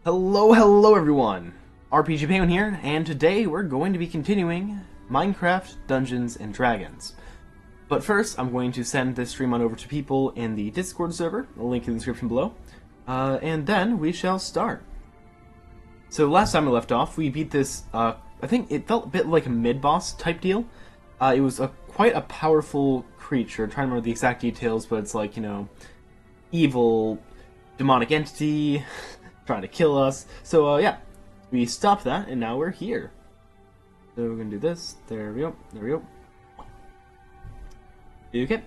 Hello everyone! RPG Penguin here, and today we're going to be continuing Minecraft Dungeons and Dragons. But first, I'm going to send this stream on over to people in the Discord server, the link in the description below, and then we shall start. So last time we left off, we beat this, I think it felt a bit like a mid-boss type deal. It was quite a powerful creature. I'm trying to remember the exact details, but it's like, evil, demonic entity trying to kill us. So, yeah, we stopped that, and now we're here. So we're gonna do this. There we go. There we go. Okay.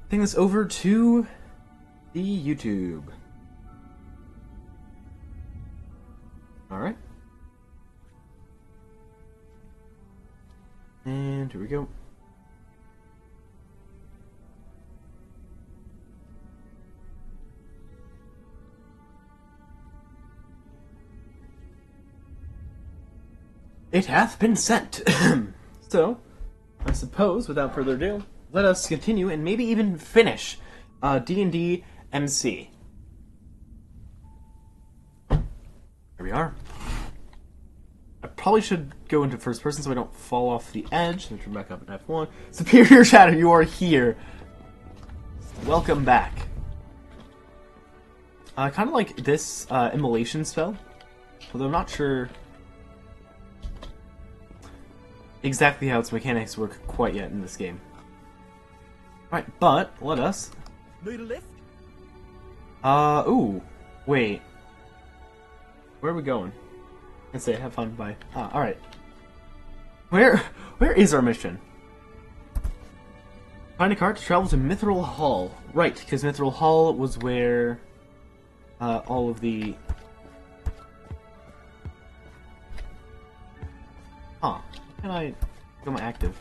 Bring this over to the YouTube. Alright. And here we go. It hath been sent. So, I suppose, without further ado, let us continue and maybe even finish D&D MC. Here we are. I probably should go into first person so I don't fall off the edge. Let's turn back up at F1. Superior Shadow, you are here. Welcome back. Kind of like this immolation spell, although I'm not sure exactly how its mechanics work quite yet in this game. Alright, but let us. Need a lift? Ooh. Wait. Where are we going? Let's say, have fun, bye. Alright. Where is our mission? Find a cart to travel to Mithril Hall. Right, because Mithril Hall was where all of the... Huh. Can I go my active?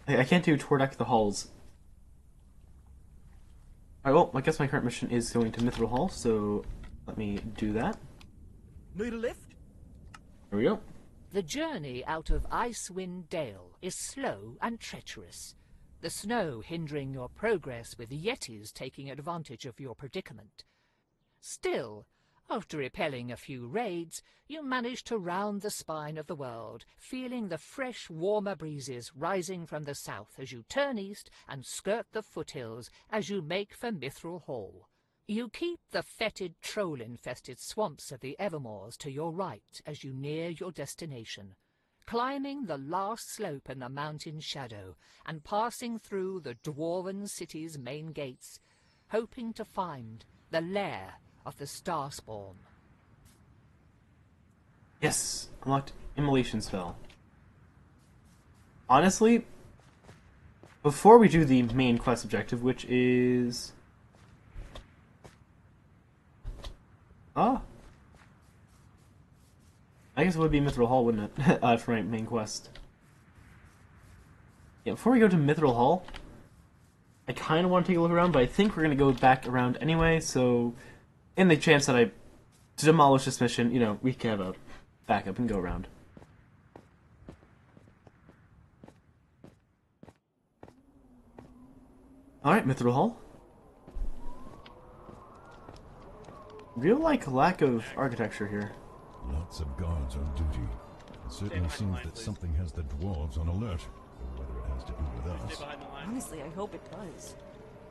I can't do toward the halls. Alright, well, I guess my current mission is going to Mithril Hall, so let me do that. Need a lift? Here we go. The journey out of Icewind Dale is slow and treacherous, the snow hindering your progress with yetis taking advantage of your predicament. Still, after repelling a few raids, you manage to round the spine of the world, feeling the fresh, warmer breezes rising from the south as you turn east and skirt the foothills as you make for Mithril Hall. You keep the fetid, troll-infested swamps of the Evermoors to your right as you near your destination, climbing the last slope in the mountain shadow and passing through the Dwarven city's main gates, hoping to find the lair of the Starspawn. Yes, unlocked immolation spell. Honestly, before we do the main quest objective, which is... I guess it would be Mithril Hall, wouldn't it? For my main quest. Yeah, before we go to Mithril Hall, I kind of want to take a look around, but I think we're going to go back around anyway, so in the chance that I demolish this mission, we can have a backup and go around. Alright, Mithril Hall. Real, lack of architecture here. Lots of guards on duty. It certainly seems that something has the dwarves on alert. Or whether it has to do with us. Honestly, I hope it does.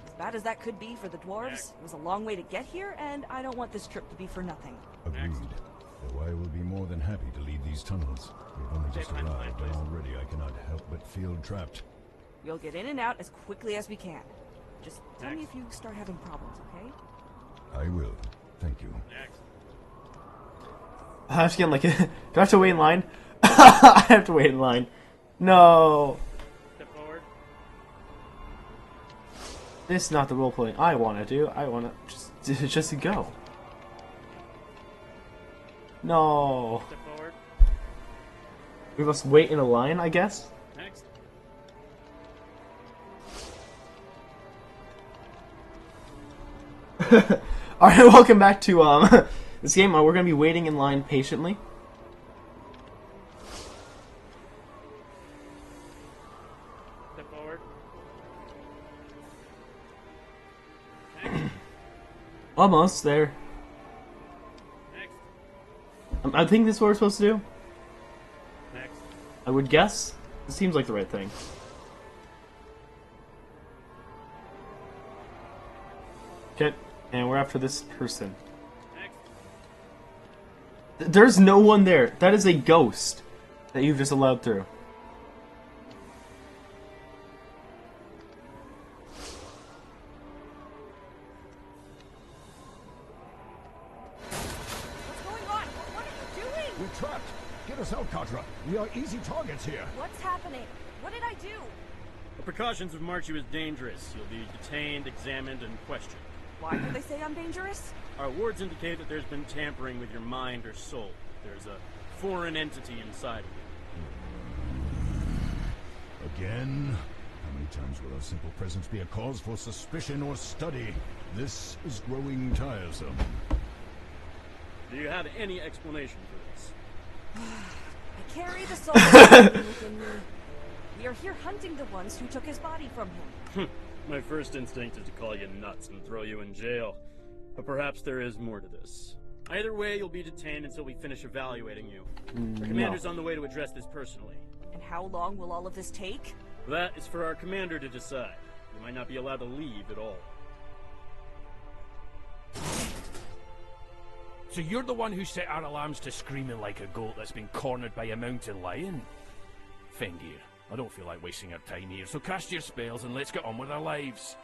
As bad as that could be for the dwarves, it was a long way to get here, and I don't want this trip to be for nothing. Agreed. Though I will be more than happy to lead these tunnels. We've only just arrived, and already I cannot help but feel trapped. We'll get in and out as quickly as we can. Just tell me if you start having problems, okay? I will. Thank you. I have to get, do I have to wait in line? I have to wait in line. No. Step forward. This is not the roleplay I want to do. I want to just go. No. Step forward. We must wait in a line, I guess? Next. Alright, welcome back to this game. We're going to be waiting in line patiently. Step forward. Almost there. Next. I think this is what we're supposed to do. Next. I would guess. It seems like the right thing. Okay, and we're after this person. Next. There's no one there. That is a ghost that you've just allowed through. What's going on? What are you doing? We're trapped! Get us out, Katra! We are easy targets here! What's happening? What did I do? The precautions have marked you as dangerous. You'll be detained, examined, and questioned. Why do they say I'm dangerous? Our wards indicate that there's been tampering with your mind or soul. There's a foreign entity inside of you. Again? How many times will our simple presence be a cause for suspicion or study? This is growing tiresome. Do you have any explanation for this? I carry the soul of Dragon within me. We are here hunting the ones who took his body from him. My first instinct is to call you nuts and throw you in jail. But perhaps there is more to this. Either way, you'll be detained until we finish evaluating you. Our commander's on the way to address this personally. And how long will all of this take? That is for our commander to decide. You might not be allowed to leave at all. So you're the one who set our alarms to screaming like a goat that's been cornered by a mountain lion? Fenrir, I don't feel like wasting our time here, so cast your spells and let's get on with our lives.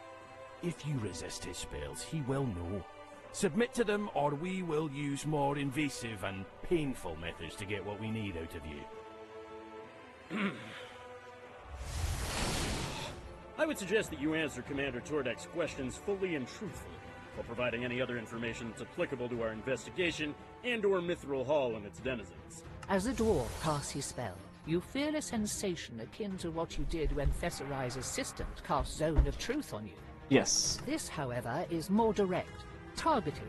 If you resist his spells, he will know. Submit to them, or we will use more invasive and painful methods to get what we need out of you. I would suggest that you answer Commander Tordek's questions fully and truthfully, while providing any other information that's applicable to our investigation and/or Mithril Hall and its denizens. As the dwarf casts his spell, you feel a sensation akin to what you did when Fesserai's assistant cast Zone of Truth on you. Yes. This, however, is more direct, targeted,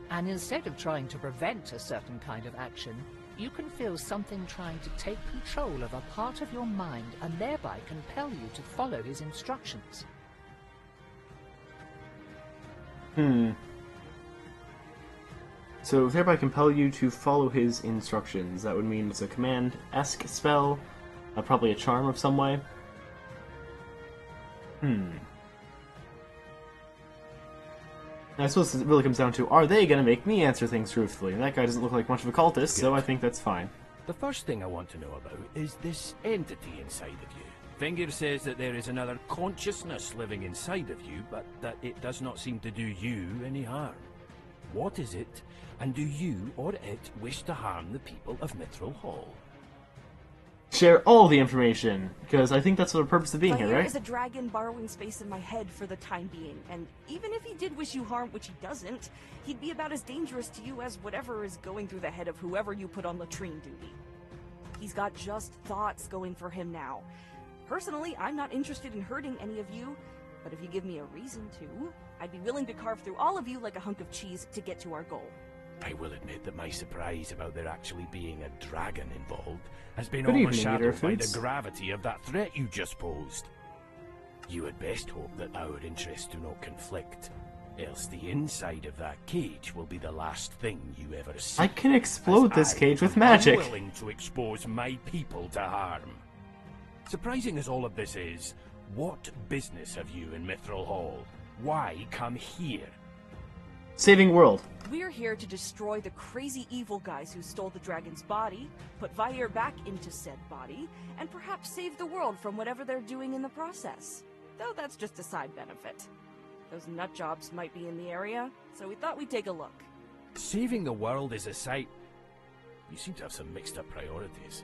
and instead of trying to prevent a certain kind of action, you can feel something trying to take control of a part of your mind and thereby compel you to follow his instructions. So thereby compel you to follow his instructions. That would mean it's a command-esque spell, probably a charm of some way. I suppose it really comes down to, are they going to make me answer things truthfully? And that guy doesn't look like much of a cultist, so I think that's fine. The first thing I want to know about is this entity inside of you. Fenrir says that there is another consciousness living inside of you, but that it does not seem to do you any harm. What is it, and do you or it wish to harm the people of Mithril Hall? Share all the information, because I think that's the purpose of being here, Fenrir right? is a dragon borrowing space in my head for the time being, and even if he did wish you harm, which he doesn't, he'd be about as dangerous to you as whatever is going through the head of whoever you put on latrine duty. He's got just thoughts going for him now. Personally, I'm not interested in hurting any of you, but if you give me a reason to, I'd be willing to carve through all of you like a hunk of cheese to get to our goal. I will admit that my surprise about there actually being a dragon involved has been Good evening, overshadowed by the Eaterfoods. gravity of that threat you just posed. You had best hope that our interests do not conflict, else the inside of that cage will be the last thing you ever see. I can explode as this I cage with am magic. unwilling to expose my people to harm. Surprising as all of this is, what business have you in Mithril Hall? Why come here? Saving world. We're here to destroy the crazy evil guys who stole the dragon's body, put Vair back into said body, and perhaps save the world from whatever they're doing in the process. Though that's just a side benefit. Those nut jobs might be in the area, so we thought we'd take a look. Saving the world is a sight. You seem to have some mixed up priorities.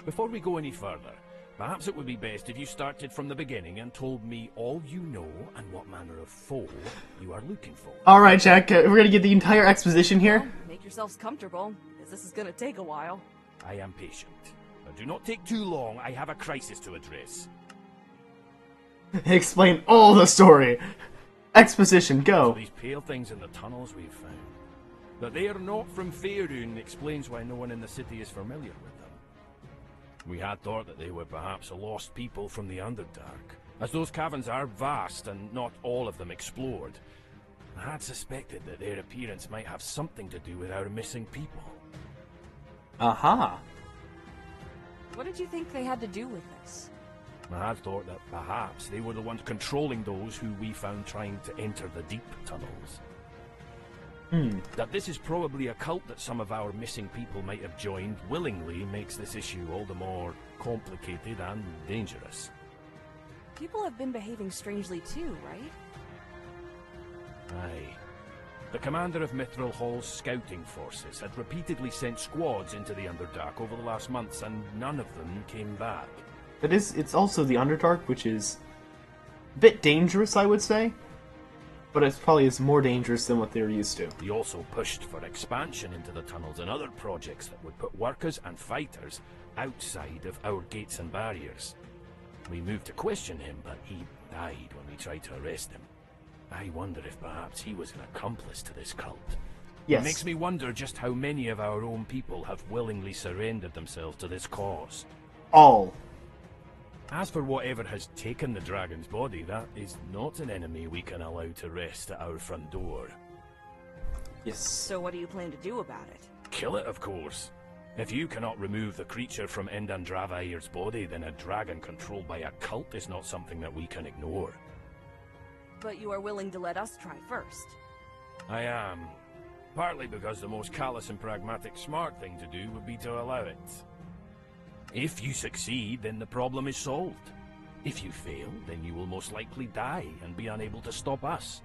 Before we go any further, perhaps it would be best if you started from the beginning and told me all you know and what manner of foe you are looking for. Alright, Jack, we're gonna get the entire exposition here. Well, make yourselves comfortable, because this is gonna take a while. I am patient. But do not take too long, I have a crisis to address. Explain all the story. Exposition, So go. these pale things in the tunnels we've found. That they are not from Faerun explains why no one in the city is familiar with them. We had thought that they were perhaps a lost people from the Underdark, as those caverns are vast and not all of them explored. I had suspected that their appearance might have something to do with our missing people. Aha. What did you think they had to do with this? I thought that perhaps they were the ones controlling those who we found trying to enter the deep tunnels. That this is probably a cult that some of our missing people might have joined willingly makes this issue all the more complicated and dangerous. People have been behaving strangely too, right? Aye. The commander of Mithril Hall's scouting forces had repeatedly sent squads into the Underdark over the last months, and none of them came back. It's also the Underdark, which is a bit dangerous, I would say. But it probably is more dangerous than what they're used to. He also pushed for expansion into the tunnels and other projects that would put workers and fighters outside of our gates and barriers. We moved to question him, but he died when we tried to arrest him. I wonder if perhaps he was an accomplice to this cult. Yes. It makes me wonder just how many of our own people have willingly surrendered themselves to this cause. All. As for whatever has taken the dragon's body, that is not an enemy we can allow to rest at our front door. Yes. So what do you plan to do about it? Kill it, of course. If you cannot remove the creature from Endandravair's body, then a dragon controlled by a cult is not something that we can ignore. But you are willing to let us try first. I am. Partly because the most callous and pragmatic smart thing to do would be to allow it. If you succeed, then the problem is solved. If you fail, then you will most likely die and be unable to stop us.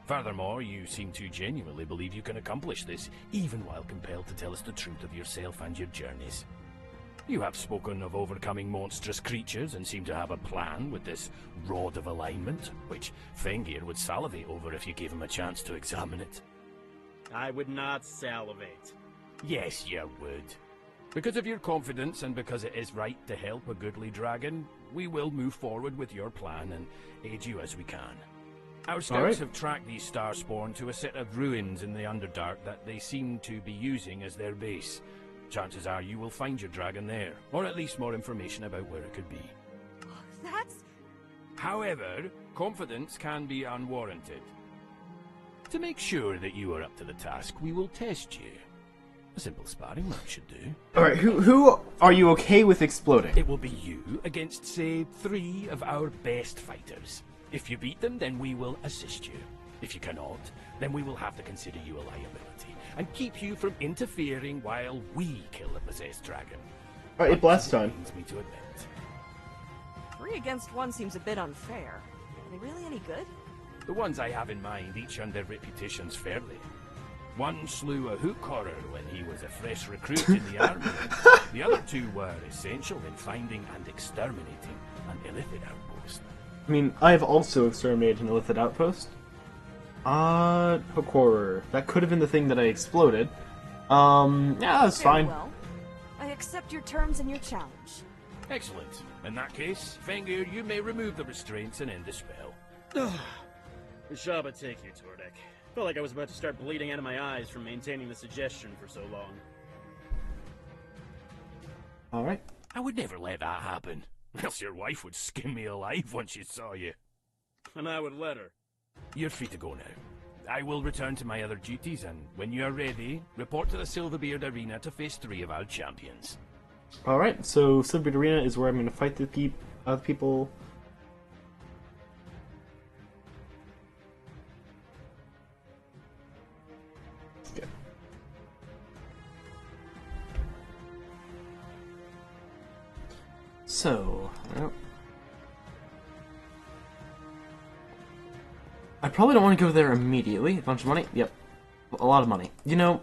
Furthermore, you seem to genuinely believe you can accomplish this, even while compelled to tell us the truth of yourself and your journeys. You have spoken of overcoming monstrous creatures and seem to have a plan with this Rod of Alignment, which Fengir would salivate over if you gave him a chance to examine it. I would not salivate. Yes, you would. Because of your confidence and because it is right to help a goodly dragon, we will move forward with your plan and aid you as we can. Our scouts have tracked these Starspawn to a set of ruins in the Underdark that they seem to be using as their base. Chances are you will find your dragon there, or at least more information about where it could be. That's... However, confidence can be unwarranted. To make sure that you are up to the task, we will test you. A simple sparring match should do. Alright, who are you okay with exploding? It will be you against, say, 3 of our best fighters. If you beat them, then we will assist you. If you cannot, then we will have to consider you a liability and keep you from interfering while we kill the possessed dragon. Alright, blast time. Pains me to admit. 3 against 1 seems a bit unfair. Are they really any good? The ones I have in mind each earned their reputations fairly. One slew a hook horror when he was a fresh recruit in the army. The other 2 were essential in finding and exterminating an Illithid outpost. I mean, I have also exterminated an Illithid outpost. Hook horror. That could have been the thing that I exploded. Yeah, that's Very fine. well. I accept your terms and your challenge. Excellent. In that case, Fengir, you may remove the restraints and end the spell. The Shaba take you, Tordek. Felt like I was about to start bleeding out of my eyes from maintaining the suggestion for so long. Alright. I would never let that happen. Else your wife would skin me alive once she saw you. And I would let her. You're free to go now. I will return to my other duties, and when you are ready, report to the Silverbeard Arena to face 3 of our champions. Alright, so Silverbeard Arena is where I'm going to fight the other people. Okay. So, I probably don't want to go there immediately. A bunch of money? Yep. A lot of money. You know,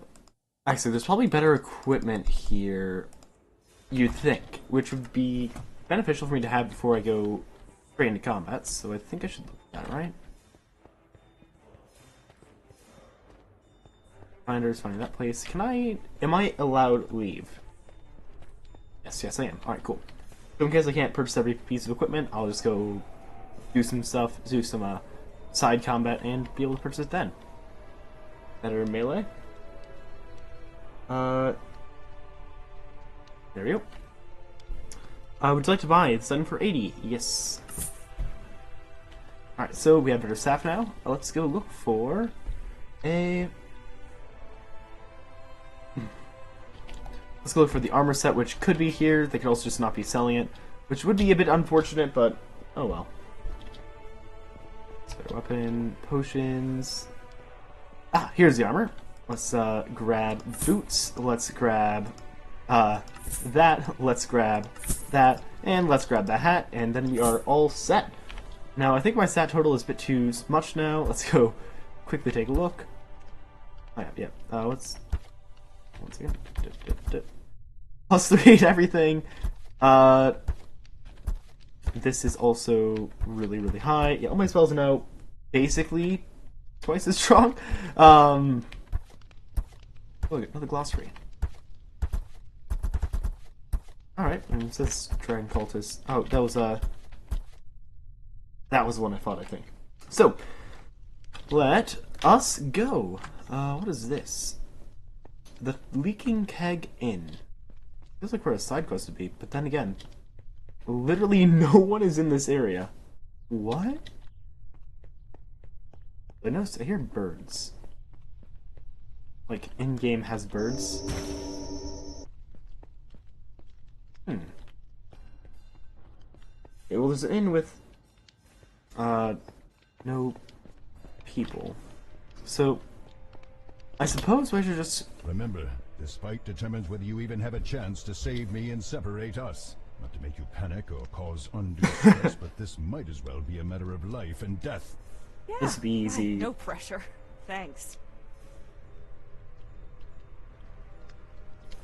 actually, there's probably better equipment here, you'd think, which would be beneficial for me to have before I go straight into combat, so I think I should look at that, right? Finders, finding that place. Am I allowed leave? Yes, I am. Alright, cool. So in case I can't purchase every piece of equipment, I'll just go do some stuff, do some, side combat, and be able to purchase it then. Better melee. There we go. Would you like to buy? It's done for 80. Yes. Alright, so we have better staff now. Let's go look for a... Let's go look for the armor set, which could be here. They could also just not be selling it, which would be a bit unfortunate, but oh well. So, weapon, potions... Ah, here's the armor. Let's grab boots. Let's grab that. Let's grab that. And let's grab the hat. And then we are all set. Now, I think my stat total is a bit too much now. Let's go quickly take a look. Oh, yeah. Let's... Once again. +3 to everything. This is also really, really high. Yeah, all my spells are now basically twice as strong. Look, another glossary. Alright, and it says Dragon Cultist. Oh, that was the one I fought, I think. So, let us go. What is this? The Leaking Keg Inn. Feels like where a side quest would be, but then again, literally no one is in this area. What? I noticed I hear birds. Like, in-game has birds. Okay, well, there's an inn with no people. So, I suppose I should just... Remember, this fight determines whether you even have a chance to save me and separate us. Not to make you panic or cause undue stress, but this might as well be a matter of life and death. Yeah, this will be easy. No pressure. Thanks.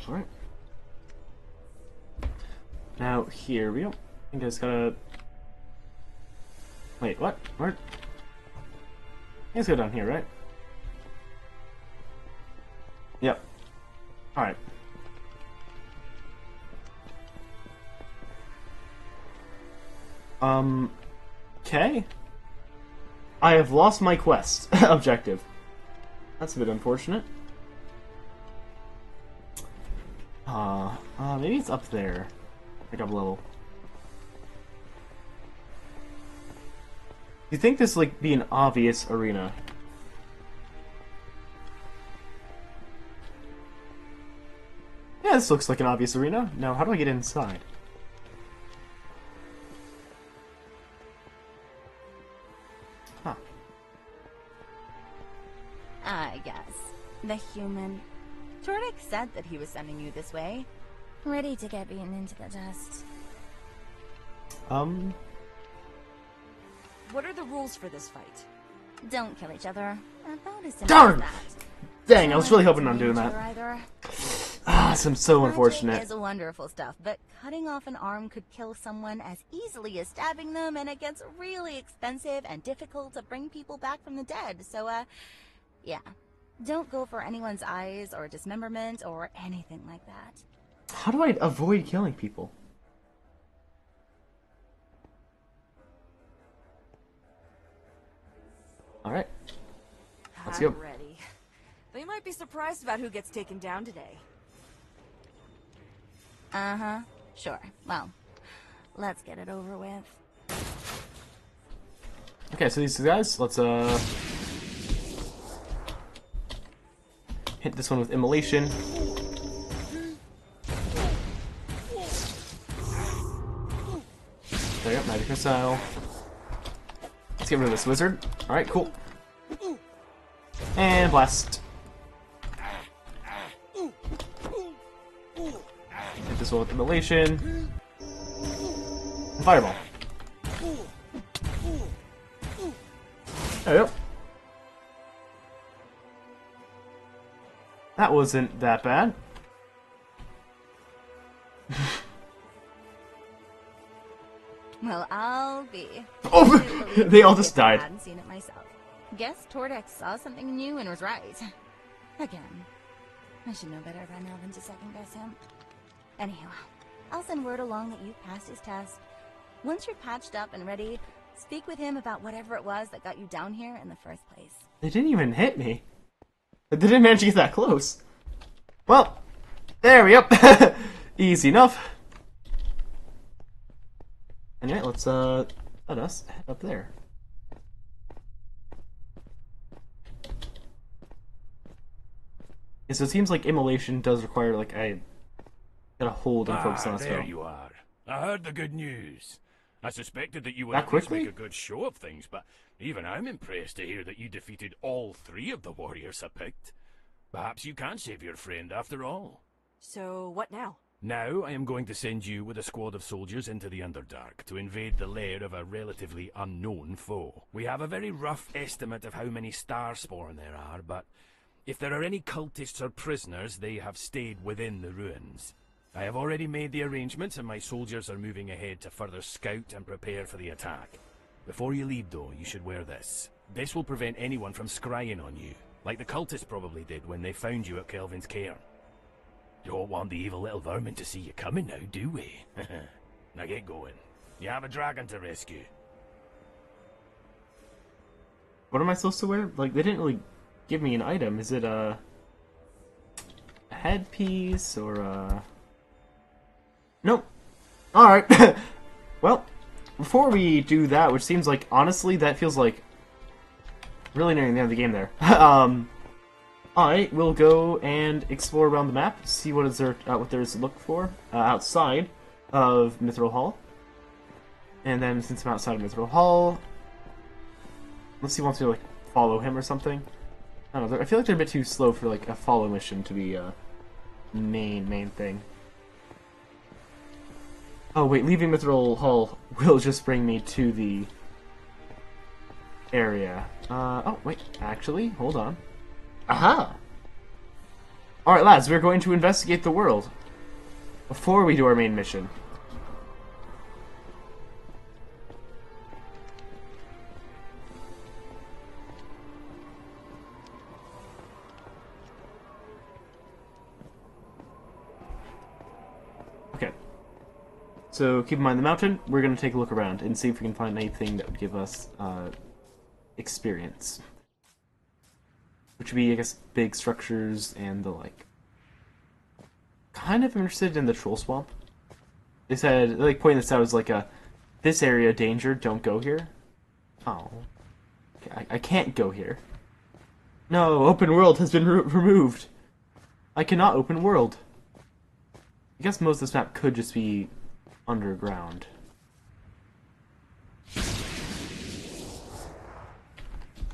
Alright. Now, here we go. I think I just gotta... Wait, what? Where? Let's go down here, right? Yep. Alright. Okay. I have lost my quest objective. That's a bit unfortunate. Maybe it's up there. Like up level. You think this like be an obvious arena? Yeah, this looks like an obvious arena. Now, how do I get inside? Huh. I guess. The human. Tordik said that he was sending you this way. Ready to get beaten into the dust. What are the rules for this fight? Don't kill each other. About as simple Darn! as that. Dang, I was really hoping on doing Danger that. either. Ah, I'm so Magic unfortunate. is wonderful stuff, but cutting off an arm could kill someone as easily as stabbing them, and it gets really expensive and difficult to bring people back from the dead. So, yeah. Don't go for anyone's eyes or dismemberment or anything like that. How do I avoid killing people? Alright. Let's go. I'm ready. But you might be surprised about who gets taken down today. Uh-huh. Sure. Well, let's get it over with. Okay, so these guys, let's hit this one with immolation. There you go, magic missile. Let's get rid of this wizard. Alright, cool. And blast. Hit this one with immolation. And fireball. There we go. That wasn't that bad. Well, I'll be. Oh, they all just I died. hadn't seen it myself. Guess Tordex saw something new and was right. Again. I should know better by now than to second guess him. Anyhow, I'll send word along that you passed his test. Once you're patched up and ready, speak with him about whatever it was that got you down here in the first place. They didn't even hit me. They didn't manage to get that close. Well, there we go. Easy enough. Anyway, let's let us head up there. Yeah, so it seems like immolation does require, like, I gotta hold and focus on a spell. There you are. I heard the good news. I suspected that you would That at least quickly? make a good show of things, but even I'm impressed to hear that you defeated all 3 of the warriors I picked. Perhaps you can save your friend after all. So, what now? Now I am going to send you with a squad of soldiers into the Underdark to invade the lair of a relatively unknown foe. We have a very rough estimate of how many Starspawn there are, but if there are any cultists or prisoners, they have stayed within the ruins. I have already made the arrangements and my soldiers are moving ahead to further scout and prepare for the attack. Before you leave though, you should wear this. This will prevent anyone from scrying on you, like the cultists probably did when they found you at Kelvin's cairn. Don't want the evil little vermin to see you coming now, do we? Now get going. You have a dragon to rescue. What am I supposed to wear? Like, they didn't really give me an item. Is it a headpiece or a... Nope. Alright. Well, before we do that, which seems like, honestly, that feels like really nearing the end of the game there. I will go and explore around the map, see what is there, what there is to look for outside of Mithril Hall. And then, since I'm outside of Mithril Hall, let's see if he wants me to, like, follow him or something. I don't know, I feel like they're a bit too slow for, like, a follow mission to be a main thing. Oh wait, leaving Mithril Hall will just bring me to the area. Oh wait, actually, hold on. Aha! Alright lads, we're going to investigate the world before we do our main mission. Okay. So keep in mind the mountain, we're going to take a look around and see if we can find anything that would give us experience. Which would be, I guess, big structures and the like. Kind of interested in the troll swamp. They said, like, pointing this out as like this area, danger, don't go here. Oh. Okay, I can't go here. No, open world has been removed. I cannot open world. I guess most of this map could just be underground.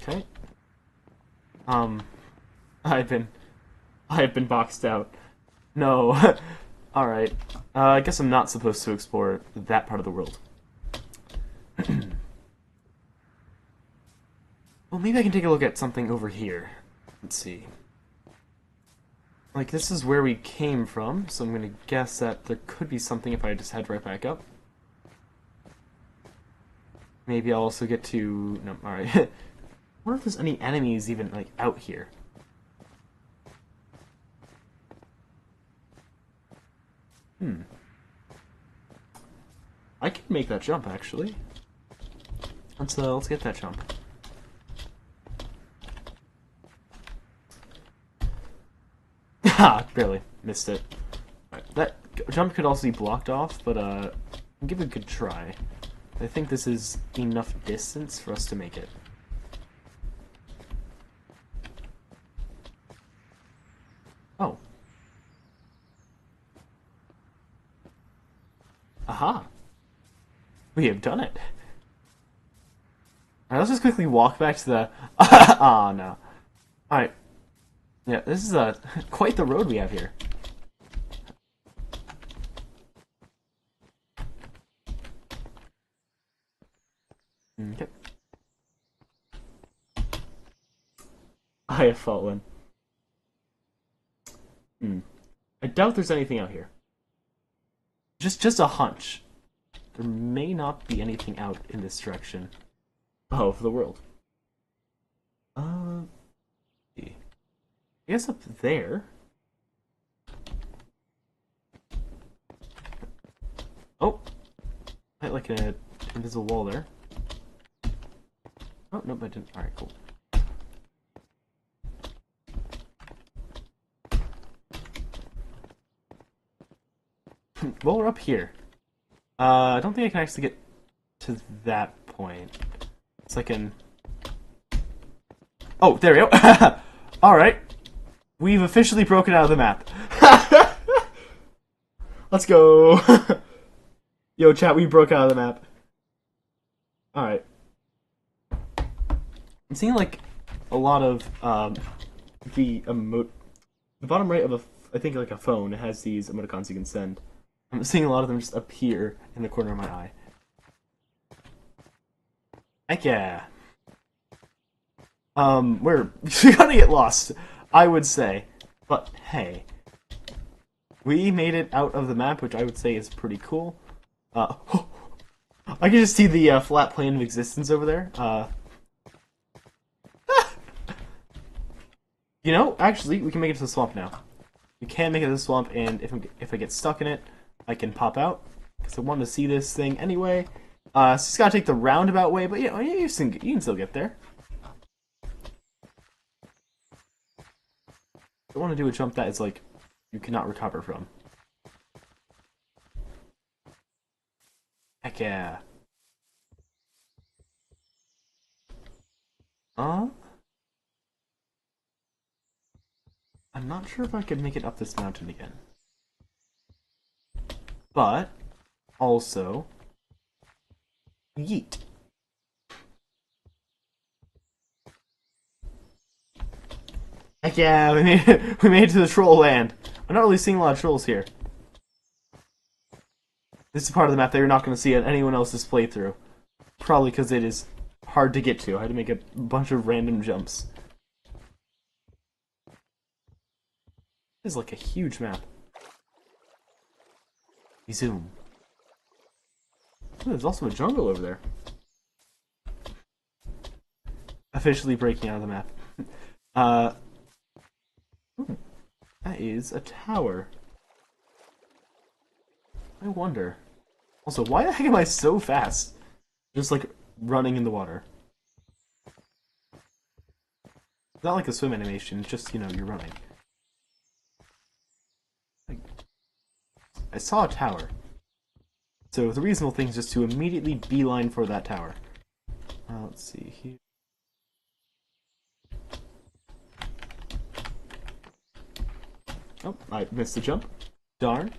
Okay. I have been boxed out. No. Alright. I guess I'm not supposed to explore that part of the world. Well, maybe I can take a look at something over here. Let's see. Like, this is where we came from, so I'm gonna guess that there could be something if I just head right back up. Maybe I'll also get to... No, alright. I wonder if there's any enemies even, like, out here. I can make that jump, actually. Let's get that jump. Ha! Barely missed it. Right, that jump could also be blocked off, but I'll give it a good try. I think this is enough distance for us to make it. Oh. Aha! We have done it. Alright, let's just quickly walk back to the... Oh, no. Alright. Yeah, this is quite the road we have here. Okay. I have fallen. I doubt there's anything out here. Just a hunch. There may not be anything out in this direction. Oh, for the world. I guess up there. Oh! I like an invisible wall there. Oh, nope, I didn't. Alright, cool. Well, we're up here. I don't think I can actually get to that point. It's like an... Oh, there we go! Alright. We've officially broken out of the map. Let's go. Yo, chat, we broke out of the map. Alright. I'm seeing, like, a lot of, the bottom right of I think, like, a phone has these emoticons you can send. I'm seeing a lot of them just appear in the corner of my eye. Heck yeah. We're gonna get lost, I would say. But, hey. We made it out of the map, which I would say is pretty cool. I can just see the flat plane of existence over there. You know, actually, we can make it to the swamp now. We can make it to the swamp, and if I get stuck in it, I can pop out. Because I wanted to see this thing anyway. So just gotta take the roundabout way, but you know, you can still get there. I want to do a jump that is like you cannot recover from. Heck yeah. I'm not sure if I could make it up this mountain again. But, also, yeet. Heck yeah, we made it to the troll land. I'm not really seeing a lot of trolls here. This is part of the map that you're not going to see at anyone else's playthrough. Probably because it is hard to get to. I had to make a bunch of random jumps. This is like a huge map. We zoom. Oh, there's also a jungle over there. Officially breaking out of the map. That is a tower. I wonder. Also, why the heck am I so fast? Just like running in the water. It's not like a swim animation, it's just, you know, you're running. I saw a tower. So the reasonable thing is just to immediately beeline for that tower. Let's see here. Oh, I missed the jump. Darn.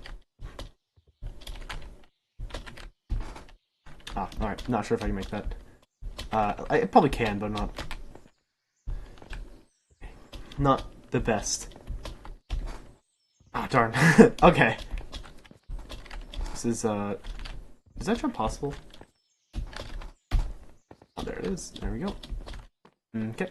Ah, alright. Not sure if I can make that. I probably can, but not the best. Ah, darn. Okay. This is that jump possible? Oh, there it is. There we go. Okay.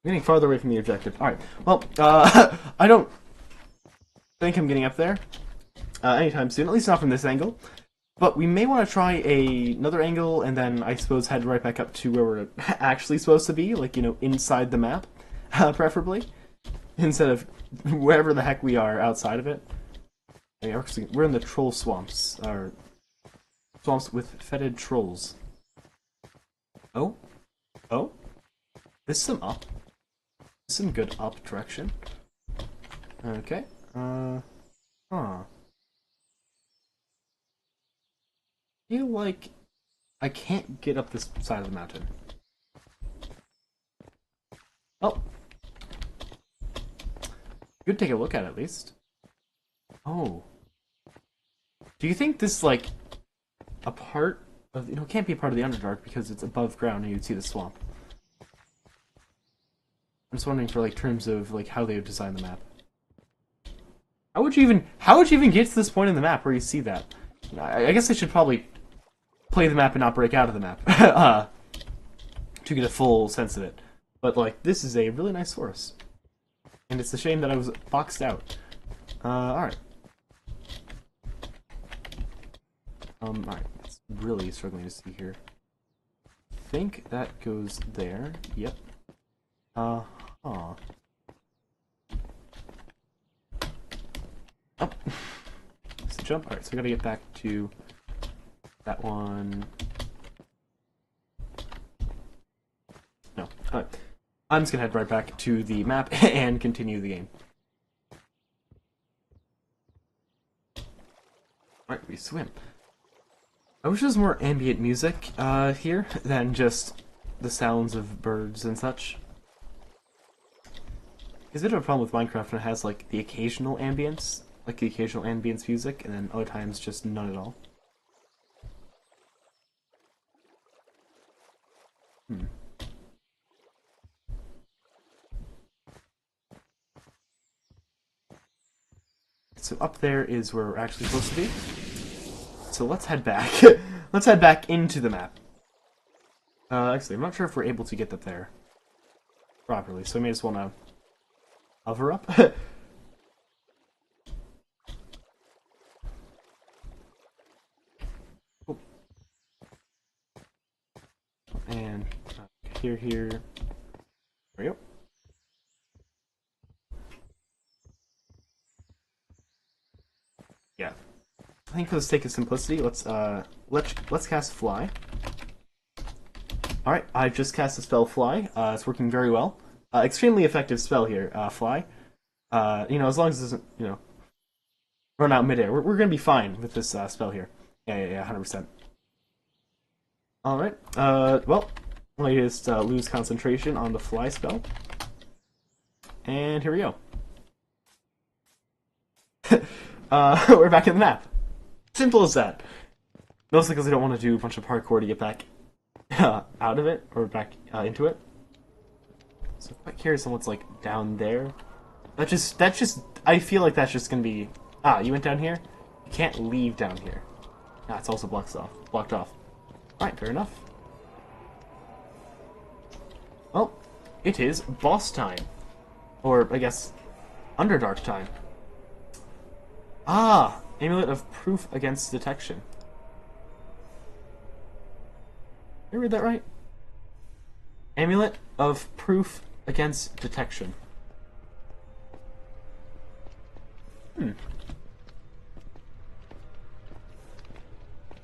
Getting farther away from the objective. Alright, well, I don't think I'm getting up there anytime soon, at least not from this angle. But we may want to try another angle, and then I suppose head right back up to where we're actually supposed to be, like, you know, inside the map, preferably, instead of wherever the heck we are outside of it. I mean, we're in the troll swamps, or swamps with fetid trolls. Oh? Oh? This is some up. This is some good up direction. Okay. Huh. I feel like I can't get up this side of the mountain. Oh. Good, take a look at it, at least. Oh. Do you think this, like, a part of, you know, it can't be a part of the Underdark because it's above ground and you'd see the swamp. I'm just wondering for, like, terms of, like, how they have designed the map. How would you even get to this point in the map where you see that? I guess I should probably play the map and not break out of the map to get a full sense of it. But, like, this is a really nice forest. And it's a shame that I was boxed out. Alright. Alright, it's really struggling to see here. I think that goes there. Yep. Oh. It's a jump. Alright, so I gotta get back to that one. No. Alright. I'm just gonna head right back to the map and continue the game. swim. I wish there was more ambient music here than just the sounds of birds and such. There's a bit of a problem with Minecraft when it has like the occasional ambience, music, and then other times just none at all. So up there is where we're actually supposed to be. So let's head back. Let's head back into the map. Actually, I'm not sure if we're able to get up there properly, so I may just want to hover up. Cool. And here. There we go. Yeah. I think for the sake of simplicity, let's cast Fly. Alright, I've just cast the spell Fly. It's working very well. Extremely effective spell here, Fly. As long as it doesn't, run out midair. We're gonna be fine with this spell here. Yeah, 100%. Alright, well, let me just lose concentration on the Fly spell. And here we go. We're back in the map. Simple as that. Mostly because I don't want to do a bunch of parkour to get back out of it, or back into it. So I'm quite curious on what's like down there. That's just I feel like that's just gonna be you went down here? You can't leave down here. It's also blocked off. Alright, fair enough. Well, it is boss time. Or I guess Underdark time. Amulet of Proof Against Detection. Did I read that right? Amulet of Proof Against Detection.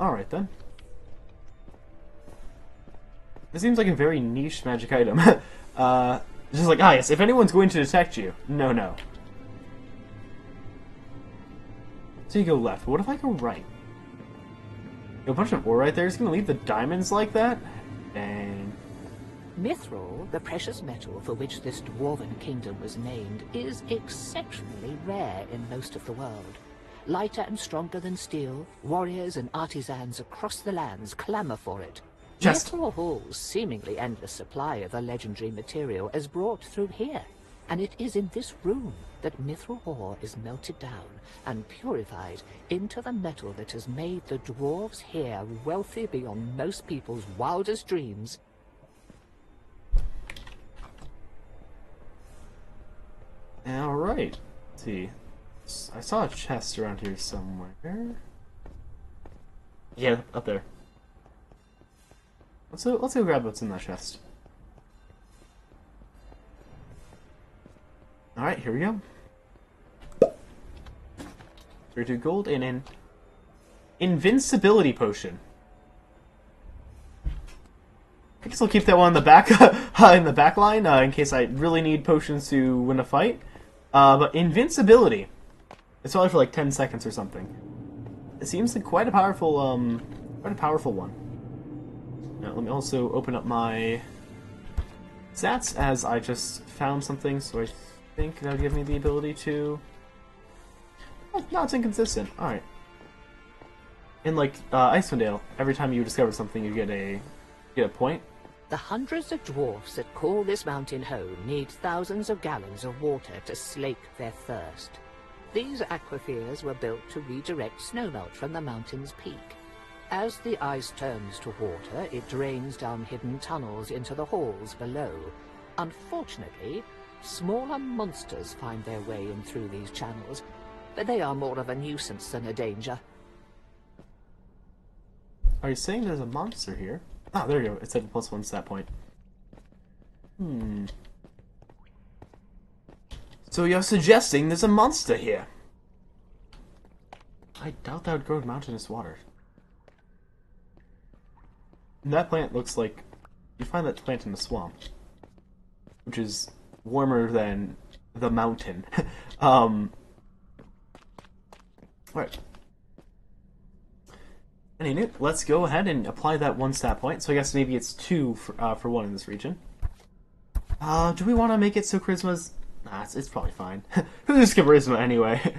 Alright then. This seems like a very niche magic item. Just like, yes, if anyone's going to detect you. No. So you go left. What if I go right? A bunch of ore right there is going to leave the diamonds like that? Dang. Mithril, the precious metal for which this dwarven kingdom was named, is exceptionally rare in most of the world. Lighter and stronger than steel, warriors and artisans across the lands clamor for it. Mithril Hall's seemingly endless supply of the legendary material is brought through here, and it is in this room that mithril ore is melted down and purified into the metal that has made the dwarves here wealthy beyond most people's wildest dreams. Alright. Let's see. I saw a chest around here somewhere. Yeah, up there. Let's go grab what's in that chest. Alright, here we go. 32 gold and an invincibility potion. I guess I'll keep that one in the back in the back line in case I really need potions to win a fight. But invincibility. It's only for like 10 seconds or something. It seems like quite a powerful one. Now, let me also open up my stats as I just found something, so I think that'll give me the ability to... Oh, no, it's inconsistent. Alright. In, like, Icewind Dale, every time you discover something, you get a point. The hundreds of dwarfs that call this mountain home need thousands of gallons of water to slake their thirst. These aquifers were built to redirect snowmelt from the mountain's peak. As the ice turns to water, it drains down hidden tunnels into the halls below. Unfortunately, smaller monsters find their way in through these channels, but they are more of a nuisance than a danger. Are you saying there's a monster here? Ah, there you go. It said +1 stat point. So you're suggesting there's a monster here? I doubt that would grow in mountainous water. And that plant looks like... You find that plant in the swamp. Which is warmer than the mountain. Right. Anyway, let's go ahead and apply that 1 stat point. So I guess maybe it's 2 for 1 in this region. Do we want to make it so Charisma's... Nah, it's probably fine. Who's Charisma anyway?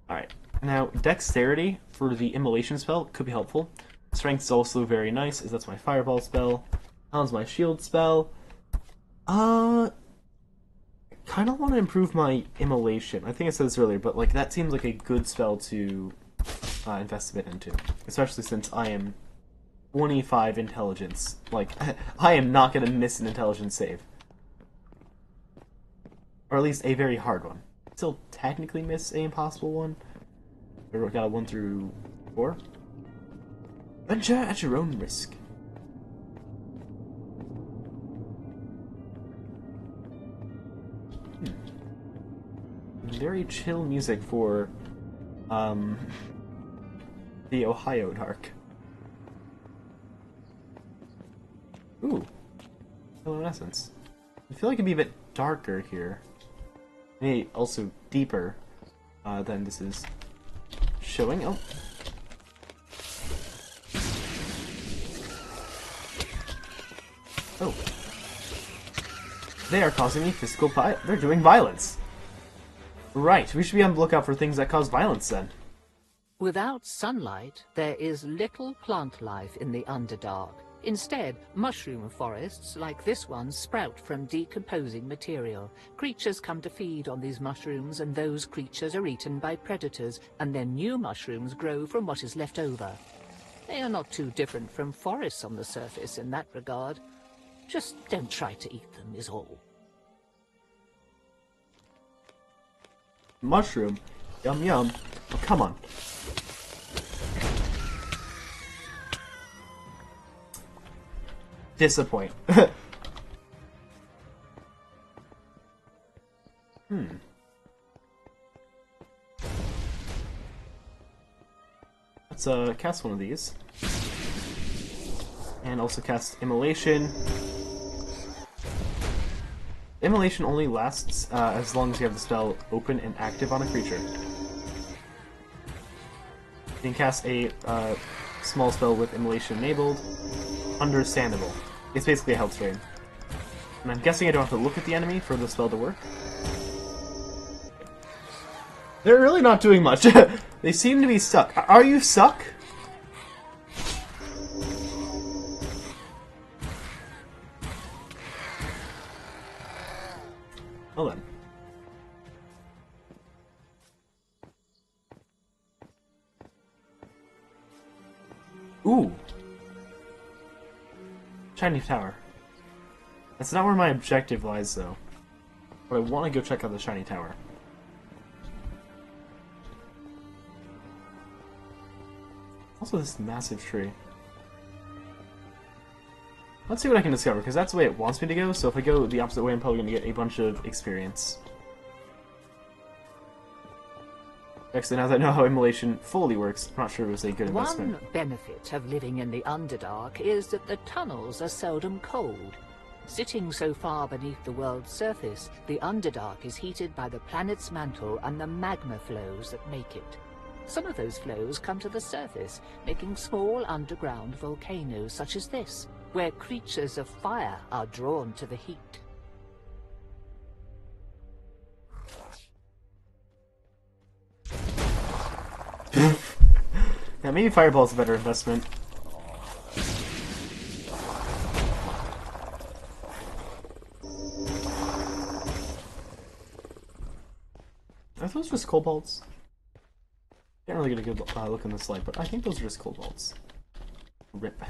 Alright, now Dexterity for the Immolation spell could be helpful. Strength's also very nice, as that's my Fireball spell. How's my Shield spell? I kind of want to improve my Immolation. I think I said this earlier, but like that seems like a good spell to invest a bit into. Especially since I am 25 intelligence. Like, I am not going to miss an intelligence save. Or at least a very hard one. Still technically miss a impossible one. We got a 1 through 4. Venture at your own risk. Very chill music for the Ohio Dark. Ooh, Luminescence. I feel like it'd be a bit darker here. Maybe also deeper than this is showing. Oh. Oh. They are causing me physical they're doing violence. Right, we should be on the lookout for things that cause violence then. Without sunlight, there is little plant life in the Underdark. Instead, mushroom forests like this one sprout from decomposing material. Creatures come to feed on these mushrooms, and those creatures are eaten by predators, and then new mushrooms grow from what is left over. They are not too different from forests on the surface in that regard. Just don't try to eat them, is all. Mushroom? Yum yum. Oh, come on. Disappoint. Let's cast one of these. And also cast Immolation. Immolation only lasts as long as you have the spell open and active on a creature. You can cast a small spell with Immolation enabled. Understandable. It's basically a health strain. And I'm guessing I don't have to look at the enemy for the spell to work. They're really not doing much. They seem to be stuck. Are you stuck? Well then. Ooh. Shiny Tower. That's not where my objective lies, though. But I want to go check out the Shiny Tower. Also, this massive tree. Let's see what I can discover, because that's the way it wants me to go, so if I go the opposite way, I'm probably going to get a bunch of experience. Actually, now that I know how Immolation fully works, I'm not sure it was a good investment. One benefit of living in the Underdark is that the tunnels are seldom cold. Sitting so far beneath the world's surface, the Underdark is heated by the planet's mantle and the magma flows that make it. Some of those flows come to the surface, making small underground volcanoes such as this, where creatures of fire are drawn to the heat. Yeah, maybe Fireball's a better investment. Are those just Kobolds? Can't really get a good look in this light, but I think those are just Kobolds. Rip.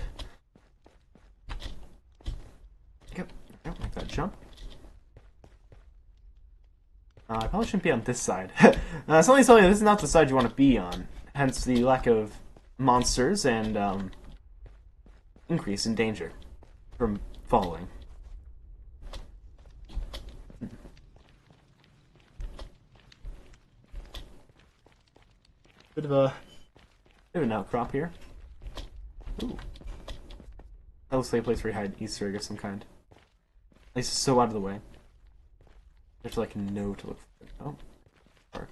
Yep, make that jump. I probably shouldn't be on this side. Somebody's telling me this is not the side you want to be on. Hence the lack of monsters and increase in danger from falling. Bit of an outcrop here. Ooh. That looks like a place where you hide Easter egg of some kind. At least it's so out of the way. You have to like know to look for it. Oh. Dark.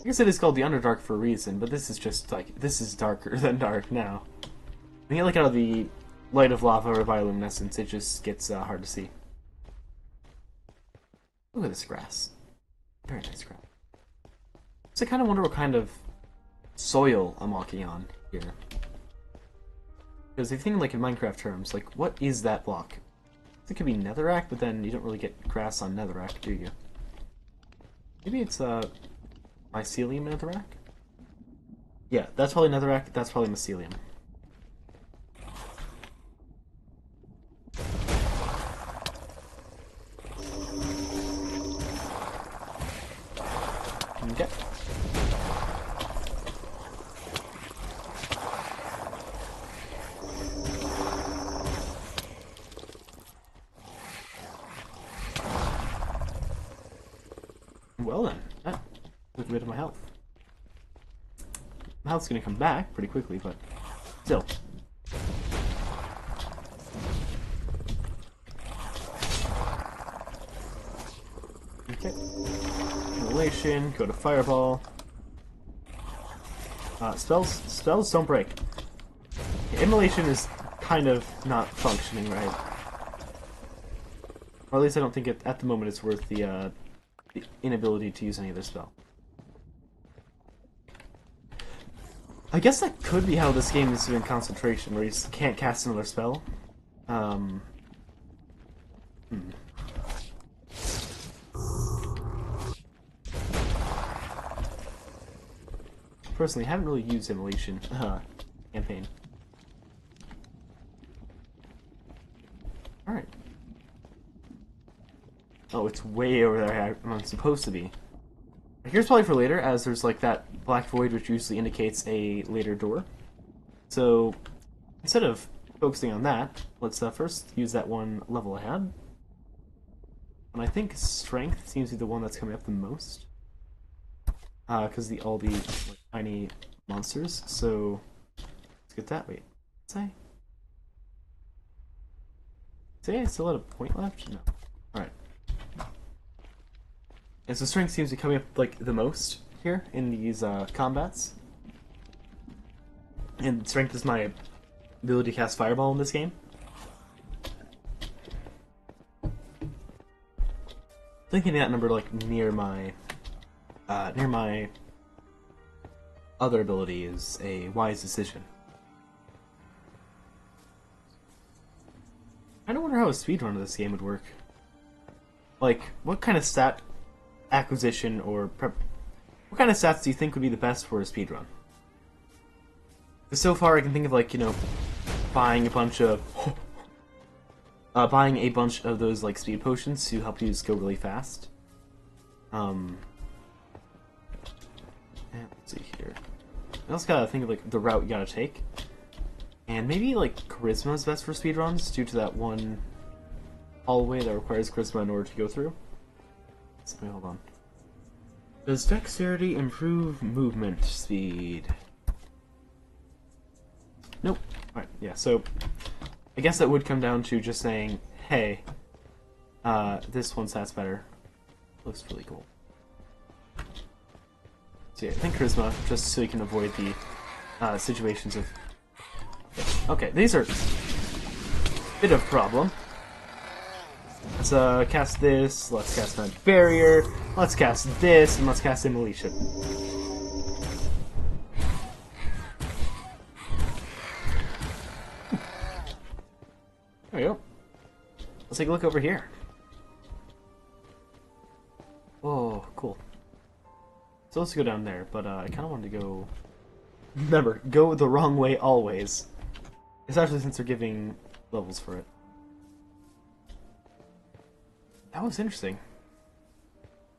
I guess it is called the Underdark for a reason, but this is just like, this is darker than dark now. When you look out of the light of lava or bioluminescence, it just gets hard to see. Look at this grass. Very nice grass. So I kind of wonder what kind of soil I'm walking on here. Because if you think like in Minecraft terms, like what is that block? It could be netherrack, but then you don't really get grass on netherrack, do you? Maybe it's mycelium netherrack? Yeah, that's probably netherrack, that's probably mycelium. Okay. Well then, that took a bit of my health. My health's gonna come back pretty quickly, but still. Okay. Immolation, go to Fireball. Spells don't break. Immolation is kind of not functioning right. Or at least I don't think at the moment it's worth the inability to use any other spell. I guess that could be how this game is doing concentration, where you just can't cast another spell. Personally, I haven't really used Immolation campaign. Alright. Oh, it's way over there I'm supposed to be. Here's probably for later, as there's like that black void which usually indicates a later door. So, instead of focusing on that, let's first use that one level ahead. And I think Strength seems to be the one that's coming up the most. Because all the like, tiny monsters. So, let's get that. Wait, say I still had a point left? No. Alright. And so Strength seems to be coming up like the most here in these combats. And Strength is my ability to cast Fireball in this game. Thinking that number like near my other ability is a wise decision. I don't wonder how a speedrun of this game would work. Like, what kind of stat acquisition or prep... What kind of stats do you think would be the best for a speedrun? Because so far I can think of, like, you know, buying a bunch of... buying a bunch of those, like, speed potions to help you just go really fast. Let's see here. I also gotta think of, like, the route you gotta take. And maybe, like, Charisma is best for speedruns, due to that one hallway that requires Charisma in order to go through. So, wait, hold on. Does Dexterity improve movement speed? Nope. Alright, yeah, so... I guess that would come down to just saying, hey, this one stats better. Looks really cool. So yeah, I think Charisma, just so you can avoid the situations of... Okay, these are a bit of a problem. Let's cast this, let's cast that barrier, let's cast this, and let's cast Immolation. There we go. Let's take a look over here. Oh, cool. So let's go down there, but I kind of wanted to go... Remember, go the wrong way always. Especially since they're giving levels for it. That was interesting.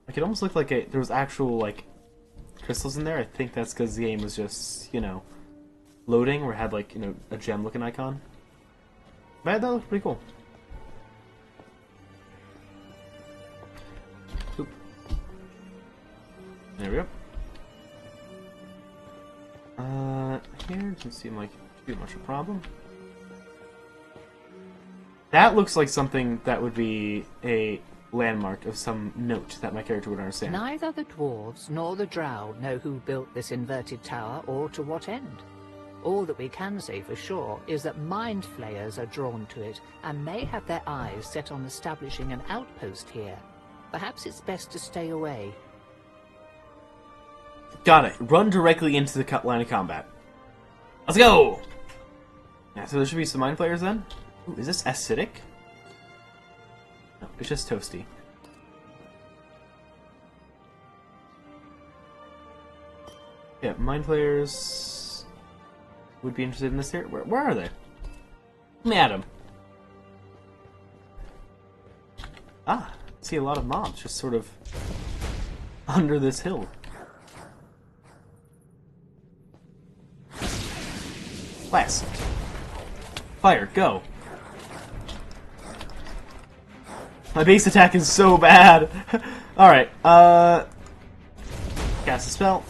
Like, it almost looked like there was actual, like, crystals in there. I think that's because the game was just, you know, loading, or had, like, you know, a gem-looking icon. But that looked pretty cool. Oop. There we go. Here doesn't seem like too much of a problem. That looks like something that would be a landmark of some note that my character would understand. Neither the dwarves nor the drow know who built this inverted tower or to what end. All that we can say for sure is that mind flayers are drawn to it and may have their eyes set on establishing an outpost here. Perhaps it's best to stay away. Got it. Run directly into the line of combat. Let's go! Yeah, so there should be some mind flayers then. Ooh, is this acidic? No, it's just toasty. Yeah, mind flayers would be interested in this here. Where are they? Let me at them. Ah, I see a lot of mobs just sort of under this hill. Blast. Fire, go. My base attack is so bad. Alright, cast a spell.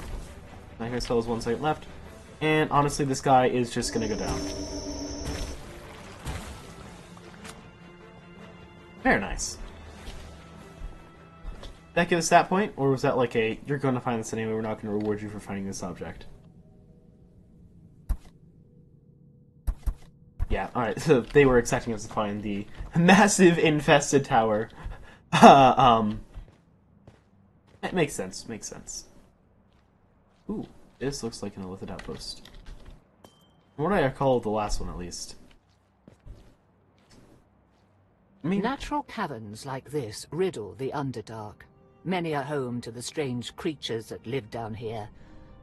My spell has 1 second left. And honestly, this guy is just gonna go down. Very nice. Did that give us that point? Or was that like a, you're gonna find this anyway, we're not gonna reward you for finding this object? Yeah, alright, so they were expecting us to find the massive infested tower. It makes sense, makes sense. Ooh, this looks like an Illithid outpost. What do I call the last one, at least? I mean, Natural caverns like this riddle the Underdark. Many are home to the strange creatures that live down here,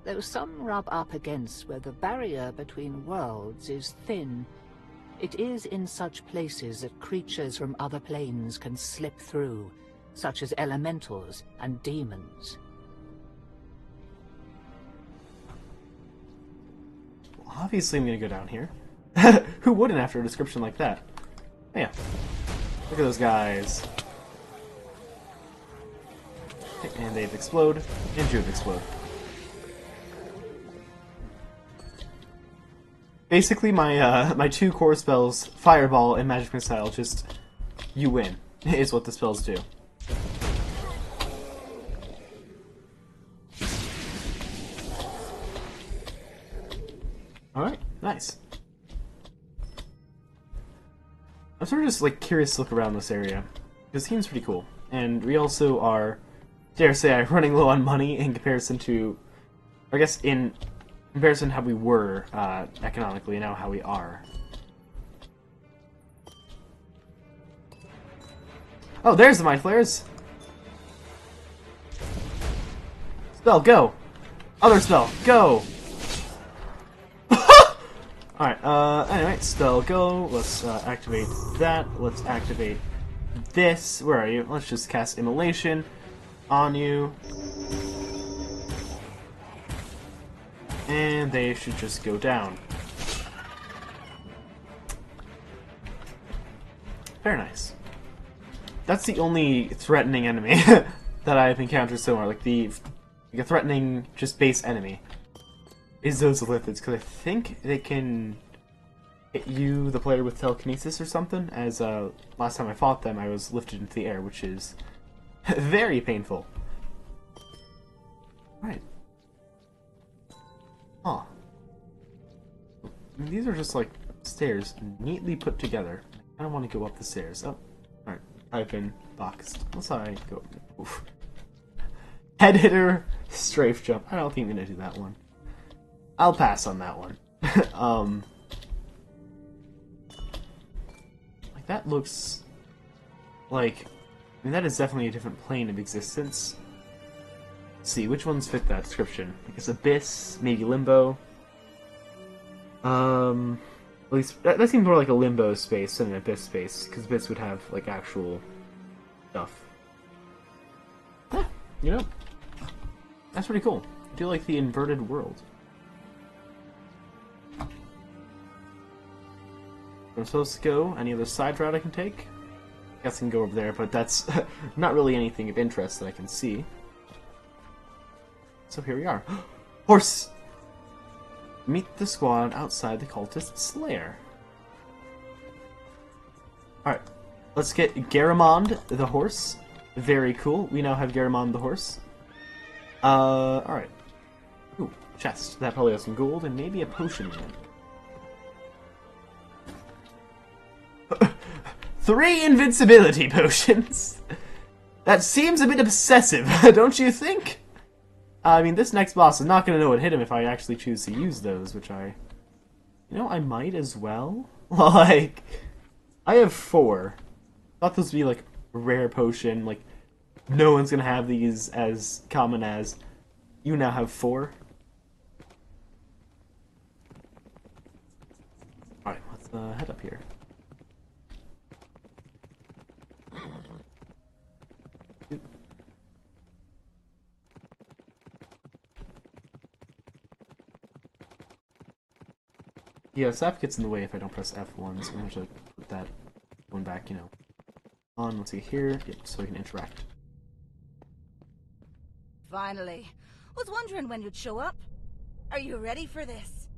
though some rub up against where the barrier between worlds is thin. It is in such places that creatures from other planes can slip through, such as elementals and demons. well, obviously I'm gonna go down here. Who wouldn't after a description like that? Oh, yeah. Look at those guys. Okay, and they've explode, and Jude explode. Basically, my my 2 core spells, Fireball and Magic Missile, just you win, is what the spells do. Alright, nice. I'm sort of just like curious to look around this area, because it seems pretty cool. And we also are, dare say I, running low on money in comparison to, I guess in comparison to how we were economically, and now how we are. Oh, there's the mind flares. Spell, go. Other spell, go. Alright, anyway, spell, go. Let's activate that. Let's activate this. Where are you? Let's just cast Immolation on you. And they should just go down. Very nice. That's the only threatening enemy that I've encountered so far. Like a threatening, just base enemy is those Illithids, because I think they can hit you, the player, with telekinesis or something. As last time I fought them, I was lifted into the air, which is very painful. Right. Huh. I mean, these are just like stairs, neatly put together. I don't want to go up the stairs. Oh, alright. I've been boxed. Let's I go. Oof. Head hitter, strafe jump. I don't think I'm gonna do that one. I'll pass on that one. Like that looks like, I mean, that is definitely a different plane of existence. Let's see, which ones fit that description? I guess Abyss, maybe Limbo. At least that seems more like a Limbo space than an Abyss space, because Abyss would have like actual stuff. Huh, you know, that's pretty cool. I feel like the inverted world. I'm supposed to go. Any other side route I can take? I guess I can go over there, but that's not really anything of interest that I can see. So here we are. Horse! Meet the squad outside the cultist's lair. Alright, let's get Garamond, the horse, Very cool. We now have Garamond the horse. Alright. Ooh, chest. That probably has some gold and maybe a potion in it. 3 invincibility potions! That seems a bit obsessive, don't you think? I mean, this next boss is not going to know what hit him if I actually choose to use those, which I... You know, I might as well. Like, I have 4. Thought this would be, like, a rare potion. Like, no one's going to have these as common as... You now have 4. Alright, let's head up here. Yeah, Sap gets in the way if I don't press F1, so I'm going to put that one back, you know, on. Let's see here, yep, so we can interact. Finally. Was wondering when you'd show up. Are you ready for this?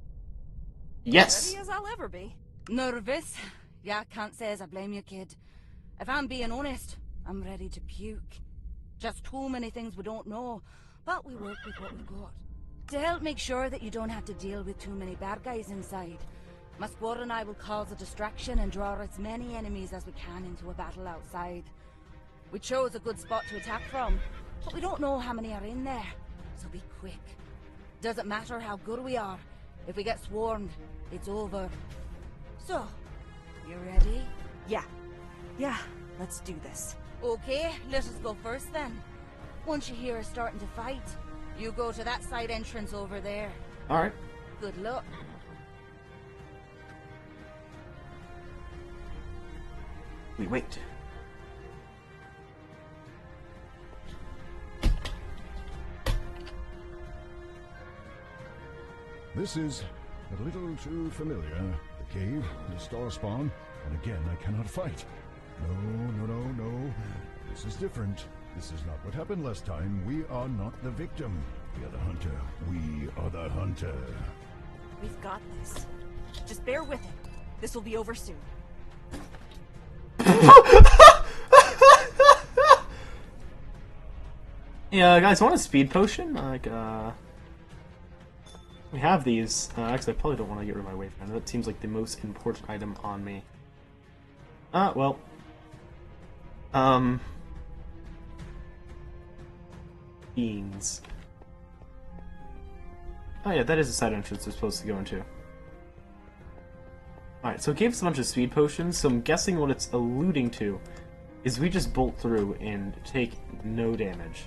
Yes! Ready as I'll ever be. Nervous? Yeah, can't say as I blame you, kid. If I'm being honest, I'm ready to puke. Just too many things we don't know, but we work with what we've got. To help make sure that you don't have to deal with too many bad guys inside, my squad and I will cause a distraction and draw as many enemies as we can into a battle outside. We chose a good spot to attack from, but we don't know how many are in there, so be quick. Doesn't matter how good we are, if we get swarmed, it's over. So, you ready? Yeah. Yeah, let's do this. Okay, let us go first then. Once you hear us starting to fight, you go to that side entrance over there. Alright. Good luck. We wait. This is a little too familiar. The cave, the star spawn, and again I cannot fight. No. This is different. This is not what happened last time. We are not the victim. We are the hunter. We are the hunter. We've got this. Just bear with it. This will be over soon. Yeah, guys, want a speed potion? Like, we have these. Actually, I probably don't want to get rid of my wayfinder. That seems like the most important item on me. Well. Beans. Oh yeah, that is a side entrance we're supposed to go into. Alright, so it gave us a bunch of speed potions, so I'm guessing what it's alluding to is we just bolt through and take no damage.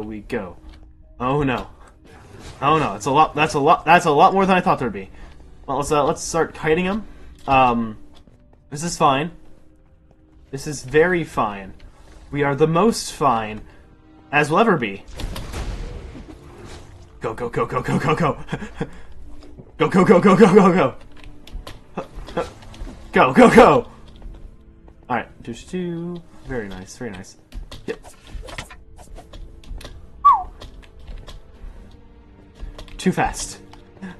We go. Oh no. Oh no, that's a lot more than I thought there'd be. Well, let's start kiting him. This is fine. This is very fine. We are the most fine as we'll ever be. Go. Go. Go. Alright, just 2. Very nice, very nice. Yep. Too fast.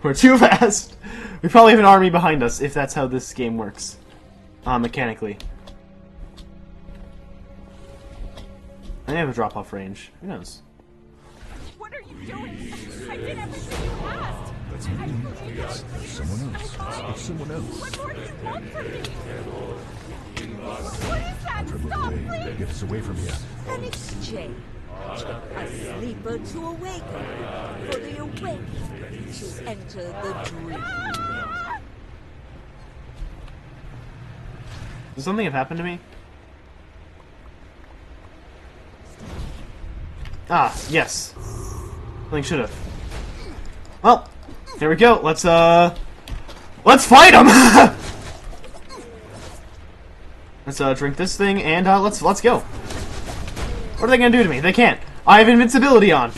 We're too fast. We probably have an army behind us if that's how this game works. Mechanically. I have a drop-off range. Who knows? What are you doing? I did everything you asked. Someone else. It's someone else. What more do you want from me? What is that? Stop, please! Get us away from here. An exchange. A sleeper to awaken, for the awakened to enter the dream. Does something have happened to me? Ah, yes. Something should have. Well, here we go. Let's fight him. Let's drink this thing and let's go. What are they gonna do to me? They can't. I have invincibility on.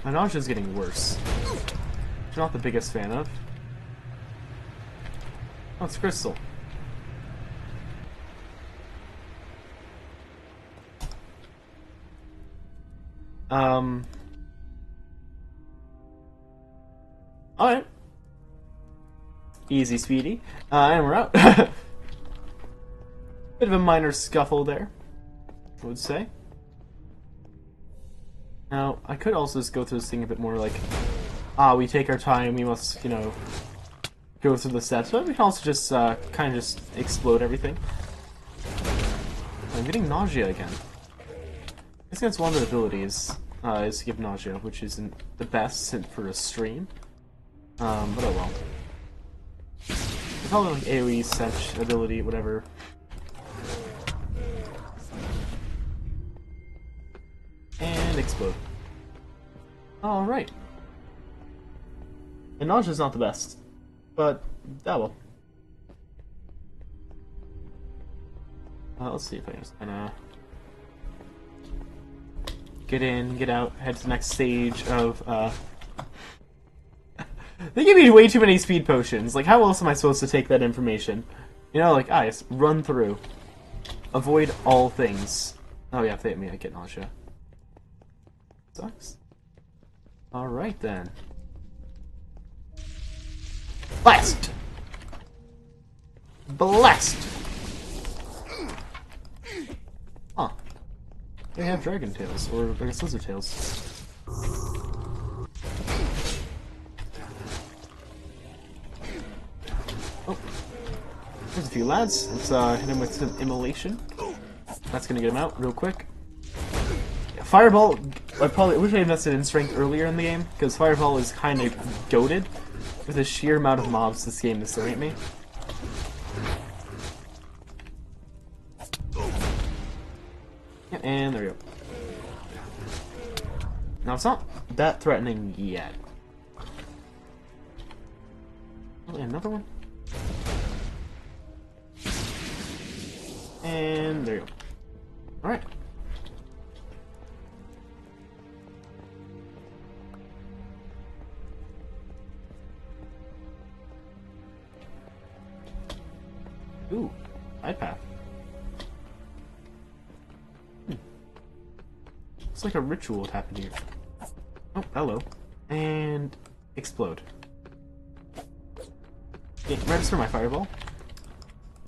My nausea's getting worse. Which I'm not the biggest fan of. Oh, it's Crystal. Alright. Easy, Speedy. And we're out. Bit of a minor scuffle there, I would say. Now, I could also just go through this thing a bit more like, we take our time, we must, you know, go through the steps, but we can also just, kind of just explode everything. I'm getting nausea again. I guess that's one of the abilities, is to give nausea, which isn't the best for a stream. But oh well. It's probably like AoE, Setch, ability, whatever. And explode. Alright. And nausea's not the best. But, oh well. Let's see if I can just kinda get in, get out, head to the next stage of, They give me way too many speed potions. Like, how else am I supposed to take that information? You know, like, just run through. Avoid all things. Oh yeah, if they hit me, I get nausea. Sucks. Alright then. Blast! Blast! Huh. They have dragon tails, or I guess lizard tails. Oh. There's a few lads. Let's hit him with some immolation. That's gonna get him out real quick. Yeah, Fireball, I wish I invested in strength earlier in the game, because Fireball is kind of goated with the sheer amount of mobs this game is throwing at me. Yeah, and there we go. Now it's not that threatening yet. Oh, and another one. And there you go. Alright. Ooh, side path. Looks like a ritual would happen here. Oh, hello. And explode. Yeah, register my fireball.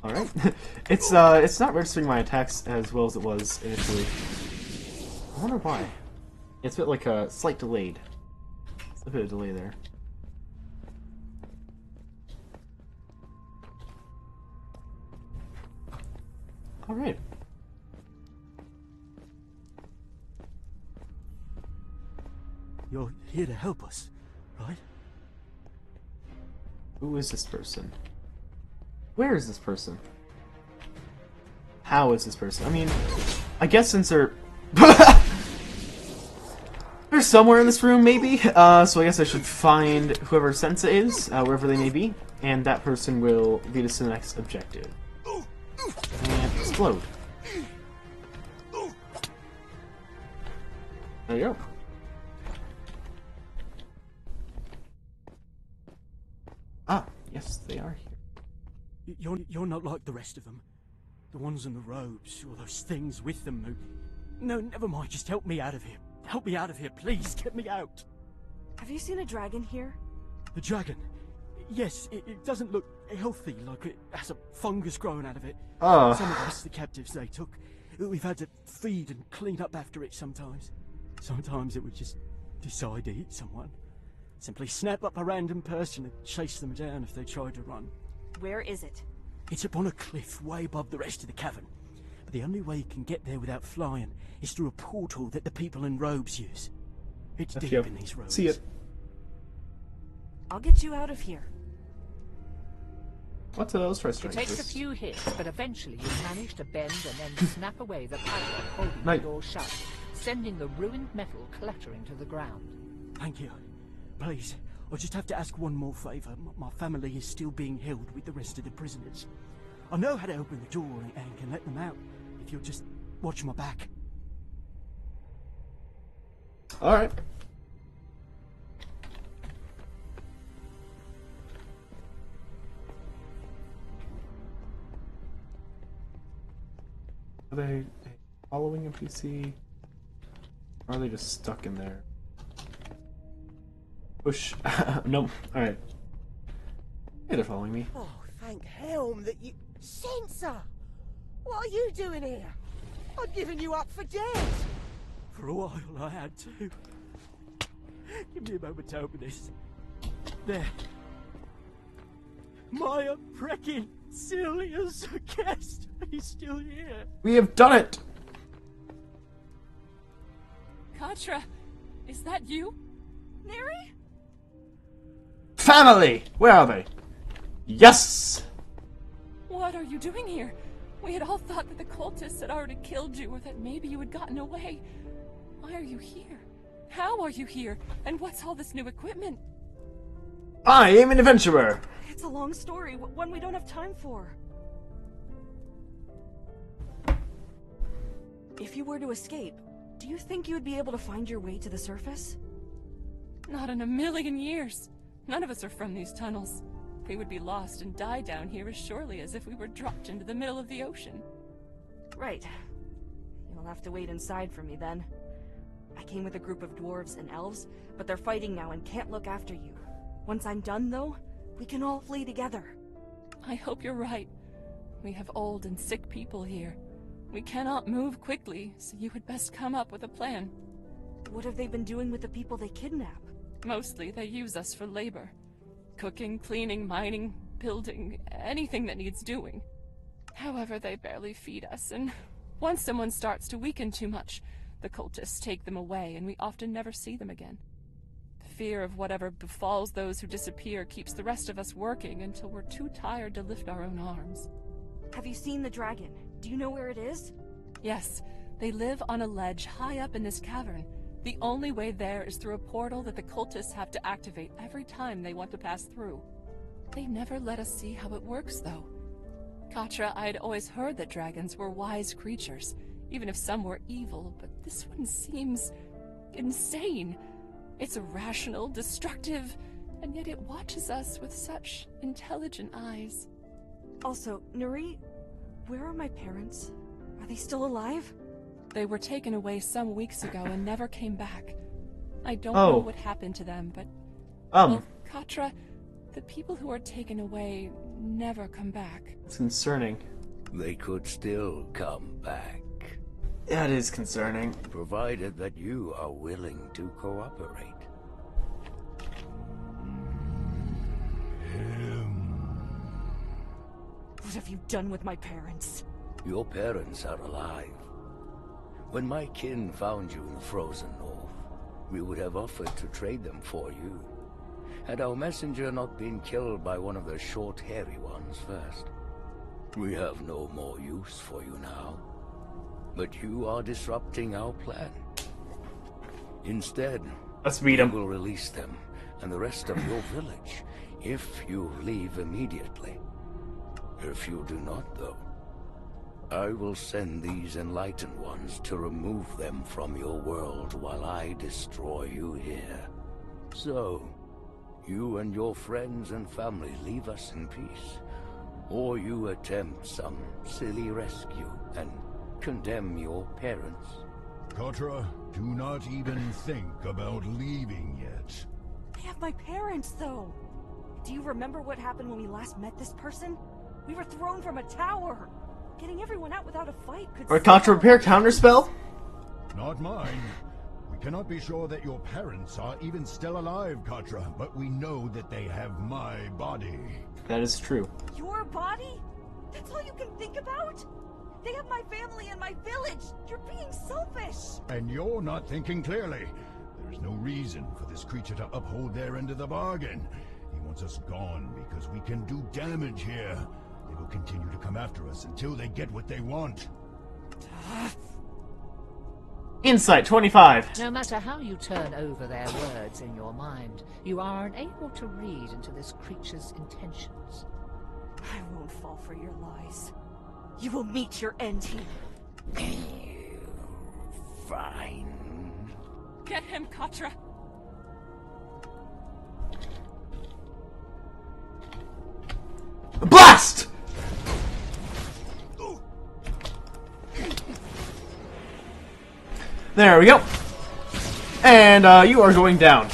Alright. It's not registering my attacks as well as it was initially. I wonder why. It's a bit like a slight delayed. It's a bit of delay there. Alright. You're here to help us, right? Who is this person? Where is this person? How is this person? I mean, I guess since they're... they're somewhere in this room, maybe? So I guess I should find whoever Sensa is, wherever they may be, and that person will lead us to the next objective. And explode. There you go. Ah, yes, they are here. You're not like the rest of them. The ones in the robes, or those things with them who... No, never mind, just help me out of here. Help me out of here, please, get me out. Have you seen a dragon here? The dragon? Yes, it doesn't look healthy, like it has a fungus growing out of it. Oh. Some of us, the captives they took, we've had to feed and clean up after it sometimes. Sometimes it would just decide to eat someone. Simply snap up a random person and chase them down if they tried to run. Where is it? It's up on a cliff way above the rest of the cavern. But the only way you can get there without flying is through a portal that the people in robes use. It's deep in these robes. See it. I'll get you out of here. What's those first It takes a few hits, but eventually you manage to bend and then snap away the padlock holding the door shut, sending the ruined metal clattering to the ground. Thank you. Please, I just have to ask one more favour. My family is still being held with the rest of the prisoners. I know how to open the door and can let them out, if you'll just watch my back. Alright. Are they following NPC? Or are they just stuck in there? Push. Nope. Alright. Hey, they're following me. Oh, thank Helm that you... Sensor! What are you doing here? I'd given you up for dead. For a while I had to. Give me a moment to open this. There. My precking Silius guest. He's still here. We have done it! Katra, is that you? Neri? Family! Where are they? Yes! What are you doing here? We had all thought that the cultists had already killed you, or that maybe you had gotten away. Why are you here? How are you here? And what's all this new equipment? I am an adventurer! It's a long story, one we don't have time for. If you were to escape, do you think you would be able to find your way to the surface? Not in a million years. None of us are from these tunnels. We would be lost and die down here as surely as if we were dropped into the middle of the ocean. Right. You'll have to wait inside for me then. I came with a group of dwarves and elves, but they're fighting now and can't look after you. Once I'm done, though, we can all flee together. I hope you're right. We have old and sick people here. We cannot move quickly, so you had best come up with a plan. What have they been doing with the people they kidnap? Mostly, they use us for labor. Cooking, cleaning, mining, building, anything that needs doing. However, they barely feed us, and once someone starts to weaken too much, the cultists take them away, and we often never see them again. The fear of whatever befalls those who disappear keeps the rest of us working until we're too tired to lift our own arms. Have you seen the dragon? Do you know where it is? Yes, they live on a ledge high up in this cavern. The only way there is through a portal that the cultists have to activate every time they want to pass through. They never let us see how it works, though. Katra, I'd always heard that dragons were wise creatures, even if some were evil, but this one seems insane. It's irrational, destructive, and yet it watches us with such intelligent eyes. Also, Nuri, where are my parents? Are they still alive? They were taken away some weeks ago and never came back. I don't know what happened to them, but... Well, Katra, the people who are taken away never come back. It's concerning. They could still come back. Yeah, it is concerning. Provided that you are willing to cooperate. What have you done with my parents? Your parents are alive. When my kin found you in the frozen north, we would have offered to trade them for you, had our messenger not been killed by one of the short, hairy ones first. We have no more use for you now, but you are disrupting our plan. Instead, let's meet him. We will release them and the rest of your village if you leave immediately. If you do not, though, I will send these enlightened ones to remove them from your world while I destroy you here. So, you and your friends and family leave us in peace, or you attempt some silly rescue and condemn your parents. Katra, do not even think about leaving yet. I have my parents, though. Do you remember what happened when we last met this person? We were thrown from a tower. Getting everyone out without a fight could... Or Katra repair counterspell? Not mine. We cannot be sure that your parents are even still alive, Katra, but we know that they have my body. That is true. Your body? That's all you can think about? They have my family and my village. You're being selfish. And you're not thinking clearly. There's no reason for this creature to uphold their end of the bargain. He wants us gone because we can do damage here. They will continue to come after us until they get what they want. Insight 25. No matter how you turn over their words in your mind, you are unable to read into this creature's intentions. I won't fall for your lies. You will meet your end here. Fine. Get him, Katra! Blast! There we go. And you are going down.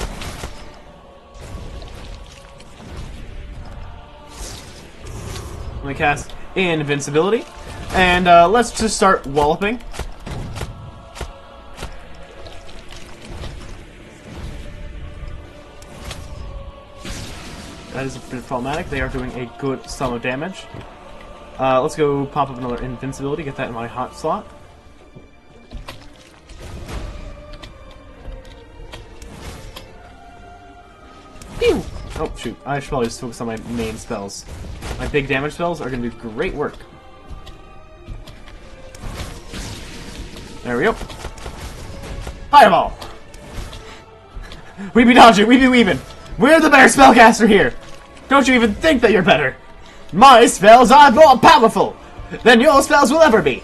Let me cast Invincibility. And let's just start walloping. That is a bit problematic. They are doing a good sum of damage. Let's go pop up another Invincibility, get that in my hot slot. Pew! Oh, shoot. I should probably just focus on my main spells. My big damage spells are going to do great work. There we go. Fireball! We be dodging, we be weaving. We're the better spellcaster here. Don't you even think that you're better. My spells are more powerful than your spells will ever be.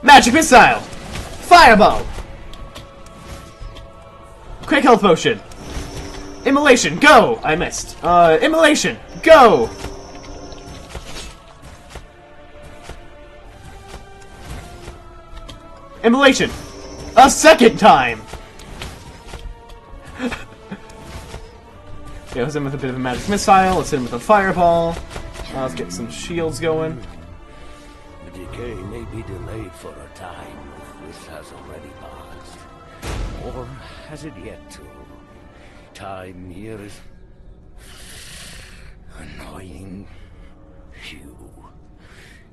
Magic Missile. Fireball. Quick Health Potion. Immolation, go! I missed. Immolation, go! Immolation! A second time! Okay, let's hit him with a bit of a magic missile, let's hit him with a fireball. Let's get some shields going. The decay may be delayed for a time, if this has already passed. Or has it yet to? Time here is annoying.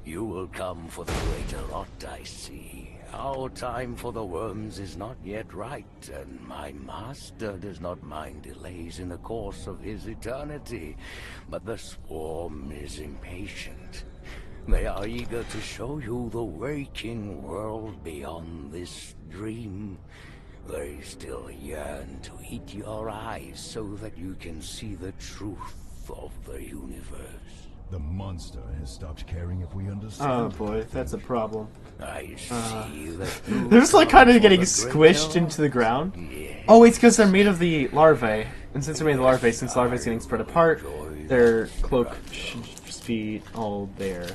You will come for the greater rot, I see. Our time for the worms is not yet right, and my master does not mind delays in the course of his eternity. But the swarm is impatient. They are eager to show you the waking world beyond this dream. They still yearn to eat your eyes so that you can see the truth of the universe. The monster has stopped caring if we understand. Oh boy, that's a problem. I see that they're just like kind of getting squished into the ground. Yes. Oh, it's because they're made of the larvae. And since they're made of the larvae, since larvae is getting spread apart, their cloak should just be all there.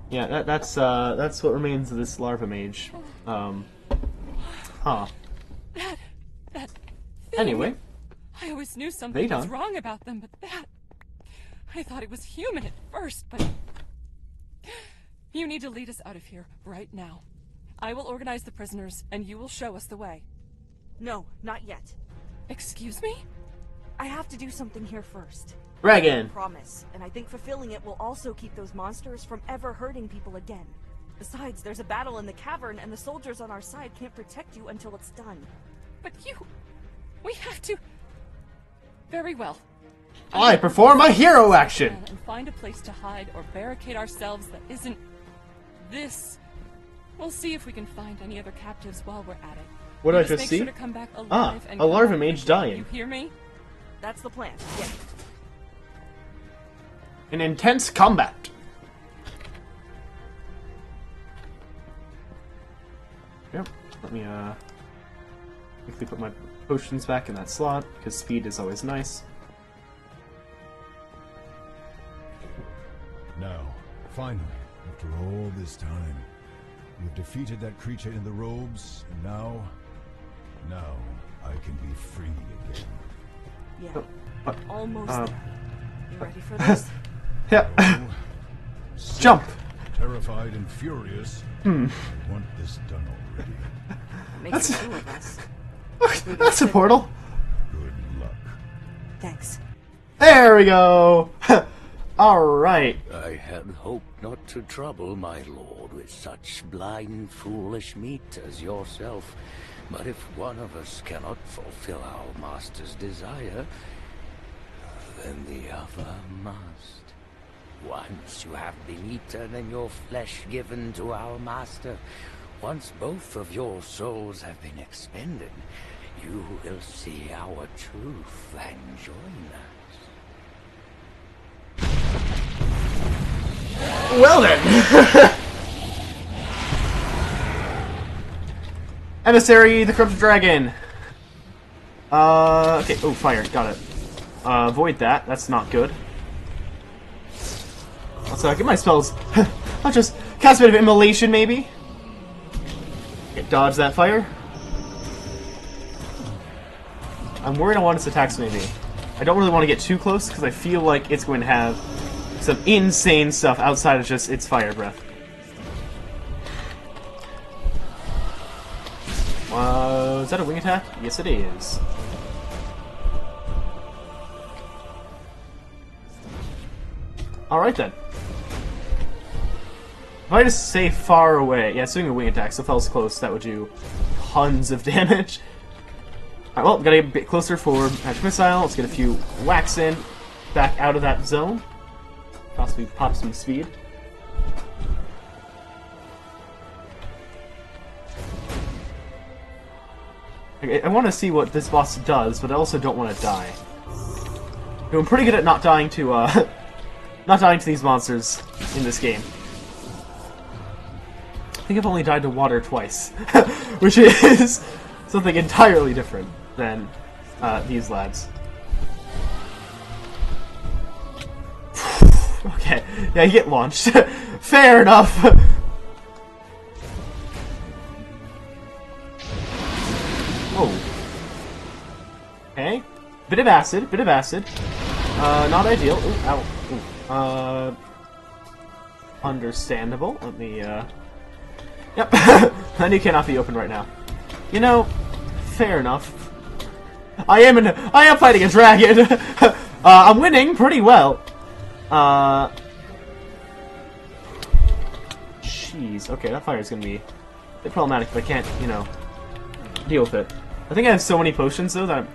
Yeah, that's what remains of this larva mage. Huh. That thing. Anyway. I always knew something was wrong about them, but that... I thought it was human at first, but... You need to lead us out of here, right now. I will organize the prisoners, and you will show us the way. No, not yet. Excuse me? I have to do something here first. Dragon! I promise, and I think fulfilling it will also keep those monsters from ever hurting people again. Besides, there's a battle in the cavern, and the soldiers on our side can't protect you until it's done. But you... We have to... Very well. I perform a hero action! And find a place to hide or barricade ourselves that isn't... this. We'll see if we can find any other captives while we're at it. What did I just see? Sure to come back alive and a larva mage dying. You hear me? That's the plan, yeah. An intense combat. Yep, let me quickly put my potions back in that slot, because speed is always nice. Now, finally, after all this time, we've defeated that creature in the robes, and now I can be free again. Yeah, almost there. You ready for this? Yeah. Jump! Terrified and furious. I want this done already. Makes it two of us. That's a portal. Good luck. Thanks. There we go. Alright. I had hoped not to trouble my lord with such blind, foolish meat as yourself. But if one of us cannot fulfill our master's desire, then the other must. Once you have been eaten and your flesh given to our master, once both of your souls have been expended, you will see our truth and join us. Well then! Emissary, the Corrupted Dragon! Okay, oh, fire, got it. Avoid that, that's not good. Also, get my spells. I'll just cast a bit of Immolation, maybe? Okay, dodge that fire. I'm worried on what its attacks may be. I don't really want to get too close, because I feel like it's going to have some insane stuff outside of just its fire breath. Is that a wing attack? Yes, it is. Alright then. If I just stay far away... Yeah, it's doing a wing attack, so if I was close, that would do tons of damage. Alright, well, gotta get a bit closer for magic missile. Let's get a few whacks in. Back out of that zone. Possibly pop some speed. Okay, I want to see what this boss does, but I also don't want to die. I'm pretty good at not dying to, not dying to these monsters in this game. I think I've only died to water twice, which is something entirely different than these lads. Okay, yeah, you get launched. Fair enough. Oh. Okay. Bit of acid, bit of acid. Not ideal. Ooh, ow. Ooh. Understandable. Let me, Yep. Menu cannot be open right now. You know, fair enough. I am fighting a dragon! I'm winning pretty well. Jeez. Okay, that fire is gonna be a bit problematic if I can't, you know, deal with it. I think I have so many potions, though, that I'm...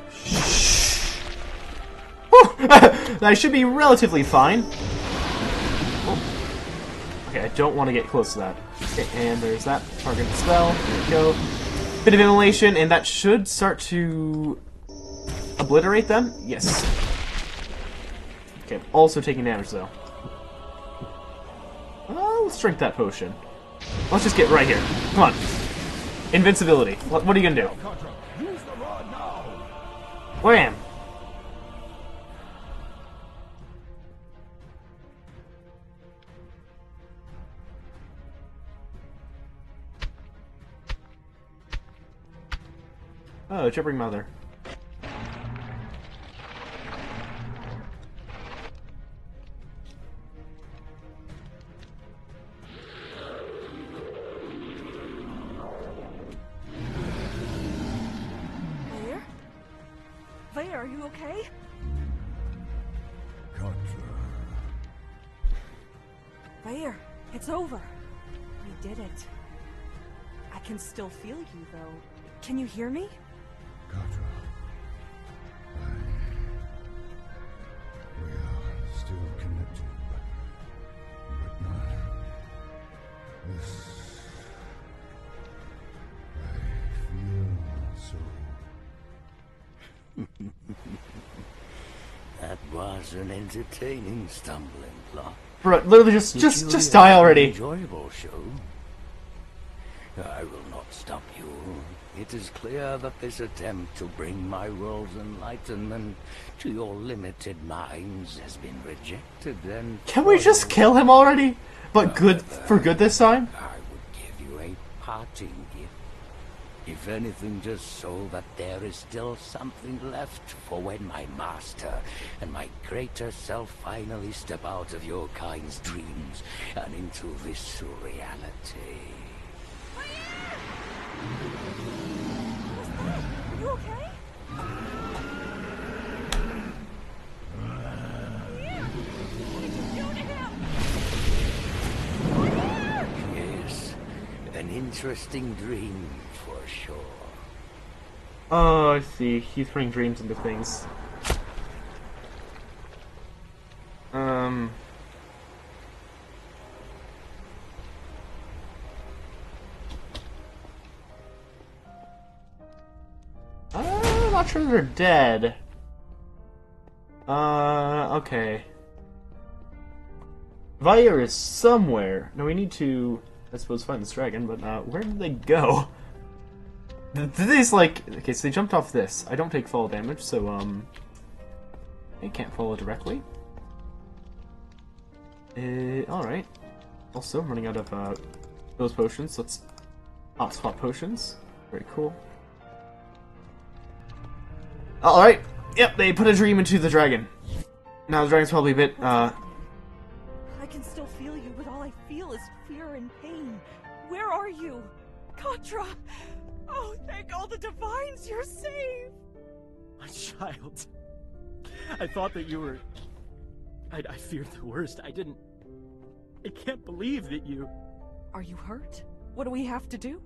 that I should be relatively fine. Oh. Okay, I don't want to get close to that. Okay, and there's that. Target spell. There we go. Bit of immolation, and that should start to obliterate them. Yes. Okay, also taking damage, though. Let's drink that potion. Let's just get right here. Come on. Invincibility. What are you gonna do? Wham! Oh, Gibbering Mother. Vaya, are you okay? Contra. Vaya, it's over. We did it. I can still feel you, though. Can you hear me? Contra. We are still connected, but not this. I feel so. That was an entertaining stumbling block. Bro, literally just die already. Enjoyable show. I will not stop you. It is clear that this attempt to bring my world's enlightenment to your limited minds has been rejected and... Can we just kill him already? But good for good this time? I would give you a parting gift. If anything, just so that there is still something left for when my master and my greater self finally step out of your kind's dreams and into this reality. Are you okay? What did you do to him? Yes, an interesting dream for sure. Oh, I see. He's putting dreams into things. I'm not sure they're dead. Okay. Vaya is somewhere. Now we need to, I suppose, find this dragon, but, where did they go? Did they just, like... Okay, so they jumped off this. I don't take fall damage, so, they can't follow directly. Alright. Also, I'm running out of, those potions. Let's hot swap potions. Very cool. Alright. Yep, they put a dream into the dragon. Now the dragon's probably a bit, I can still feel you, but all I feel is fear and pain. Where are you? Katra! Oh, thank all the divines, you're safe! My child. I thought that you were... I feared the worst. I can't believe that you... Are you hurt? What do we have to do?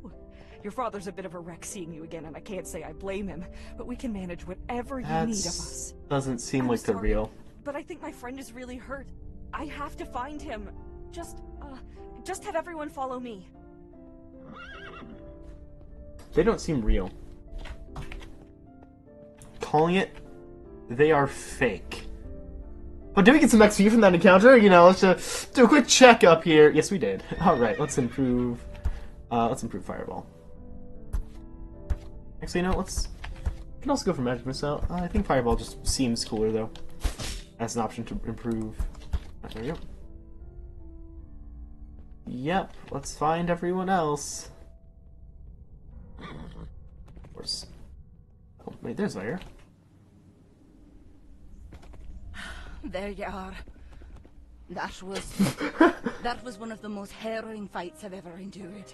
Your father's a bit of a wreck seeing you again, and I can't say I blame him, but we can manage whatever you need of us. Doesn't seem I'm like they're sorry, real. But I think my friend is really hurt. I have to find him. Just have everyone follow me. They don't seem real. Calling it, they are fake. But did we get some XP from that encounter? You know, let's just do a quick checkup here. Yes, we did. Alright, let's improve Fireball. Actually, you know, we can also go for Magic Missile. I think Fireball just seems cooler, though, as an option to improve. There we go. Yep, let's find everyone else. Of course. Oh, wait, there's Zaire. There you are. That was one of the most harrowing fights I've ever endured.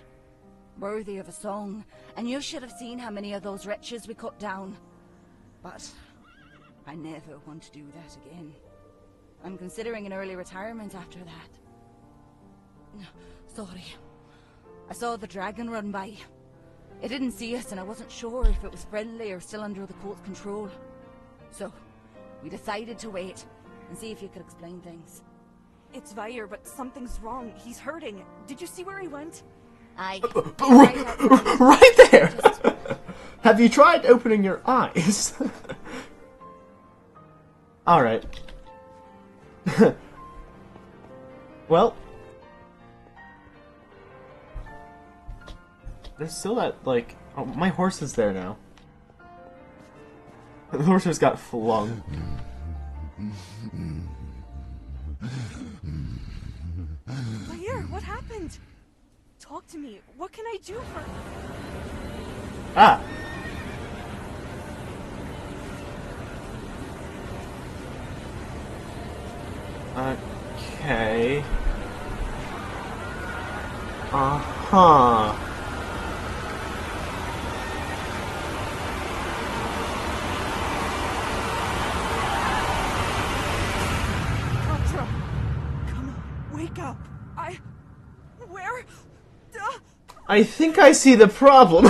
Worthy of a song, and you should have seen how many of those wretches we cut down. But I never want to do that again. I'm considering an early retirement after that. Sorry. I saw the dragon run by. It didn't see us, and I wasn't sure if it was friendly or still under the cult's control. So, we decided to wait and see if you could explain things. It's Vair, but something's wrong. He's hurting. Did you see where he went? Right there! Have you tried opening your eyes? Alright. Well. There's still that, like... Oh, my horse is there now. The horse just got flung. Vair, what happened? Talk to me. What can I do for... Ah! Okay. Uh-huh. Katra! Come on, wake up. Where? I think I see the problem.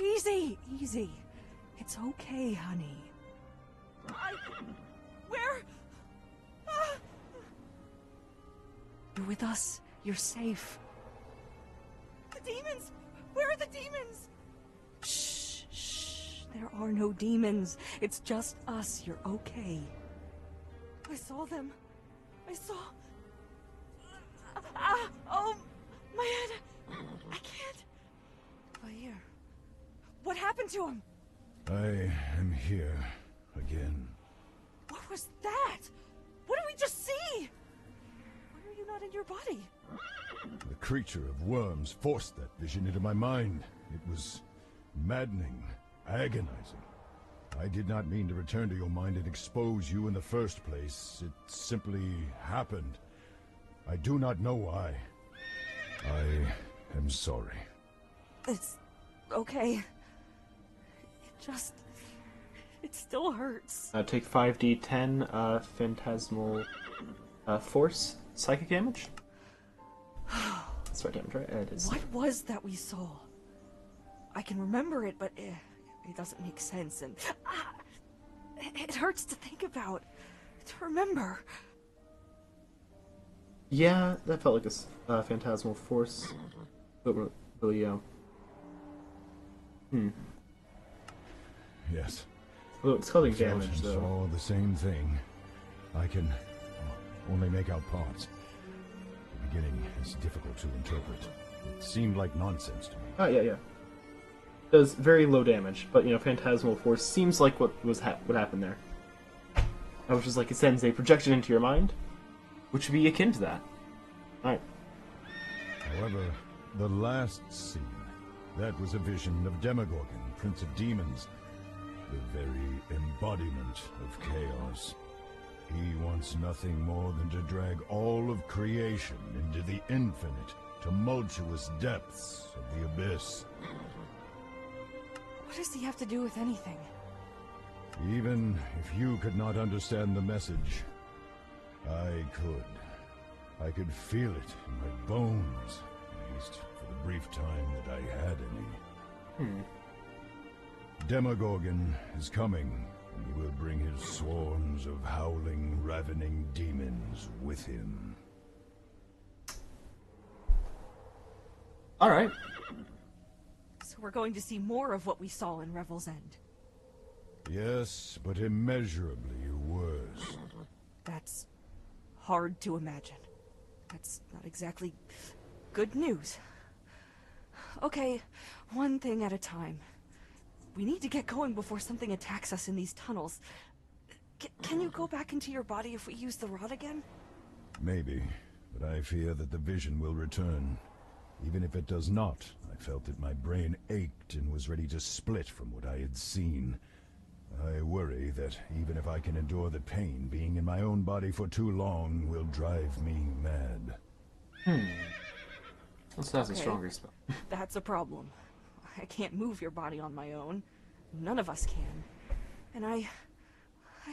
Easy, easy. It's okay, honey. Where? You're with us. You're safe. The demons! Where are the demons? Shh, shh. There are no demons. It's just us. You're okay. I saw them. I saw... oh, my head. I can't. Vair. What happened to him? I am here again. What was that? What did we just see? Why are you not in your body? The creature of worms forced that vision into my mind. It was maddening, agonizing. I did not mean to return to your mind and expose you in the first place. It simply happened. I do not know why. I am sorry. It's okay. It still hurts. Take 5d10 phantasmal force psychic damage. That's right damage, right? It is. What was that we saw? I can remember it, but it doesn't make sense, and it hurts to think about, to remember. Yeah, that felt like a phantasmal force. But really, Yes. Well, it's causing I damage, felt and though. saw the same thing. I can only make out parts. The beginning is difficult to interpret. It seemed like nonsense to me. Oh, yeah. Does very low damage, but, you know, phantasmal force seems like what happened there. Which is like it sends a projection into your mind, which would be akin to that. Alright. However, the last scene, that was a vision of Demogorgon, Prince of Demons. The very embodiment of chaos. He wants nothing more than to drag all of creation into the infinite, tumultuous depths of the abyss. What does he have to do with anything? Even if you could not understand the message, I could. I could feel it in my bones, at least for the brief time that I had any. Demogorgon is coming, and he will bring his swarms of howling, ravening demons with him. Alright. So we're going to see more of what we saw in Revel's End. Yes, but immeasurably worse. That's hard to imagine. That's not exactly good news. Okay, one thing at a time. We need to get going before something attacks us in these tunnels. Can you go back into your body if we use the rod again? Maybe, but I fear that the vision will return. Even if it does not, I felt that my brain ached and was ready to split from what I had seen. I worry that even if I can endure the pain, being in my own body for too long will drive me mad. That's a stronger spell. That's a problem. I can't move your body on my own. None of us can. And I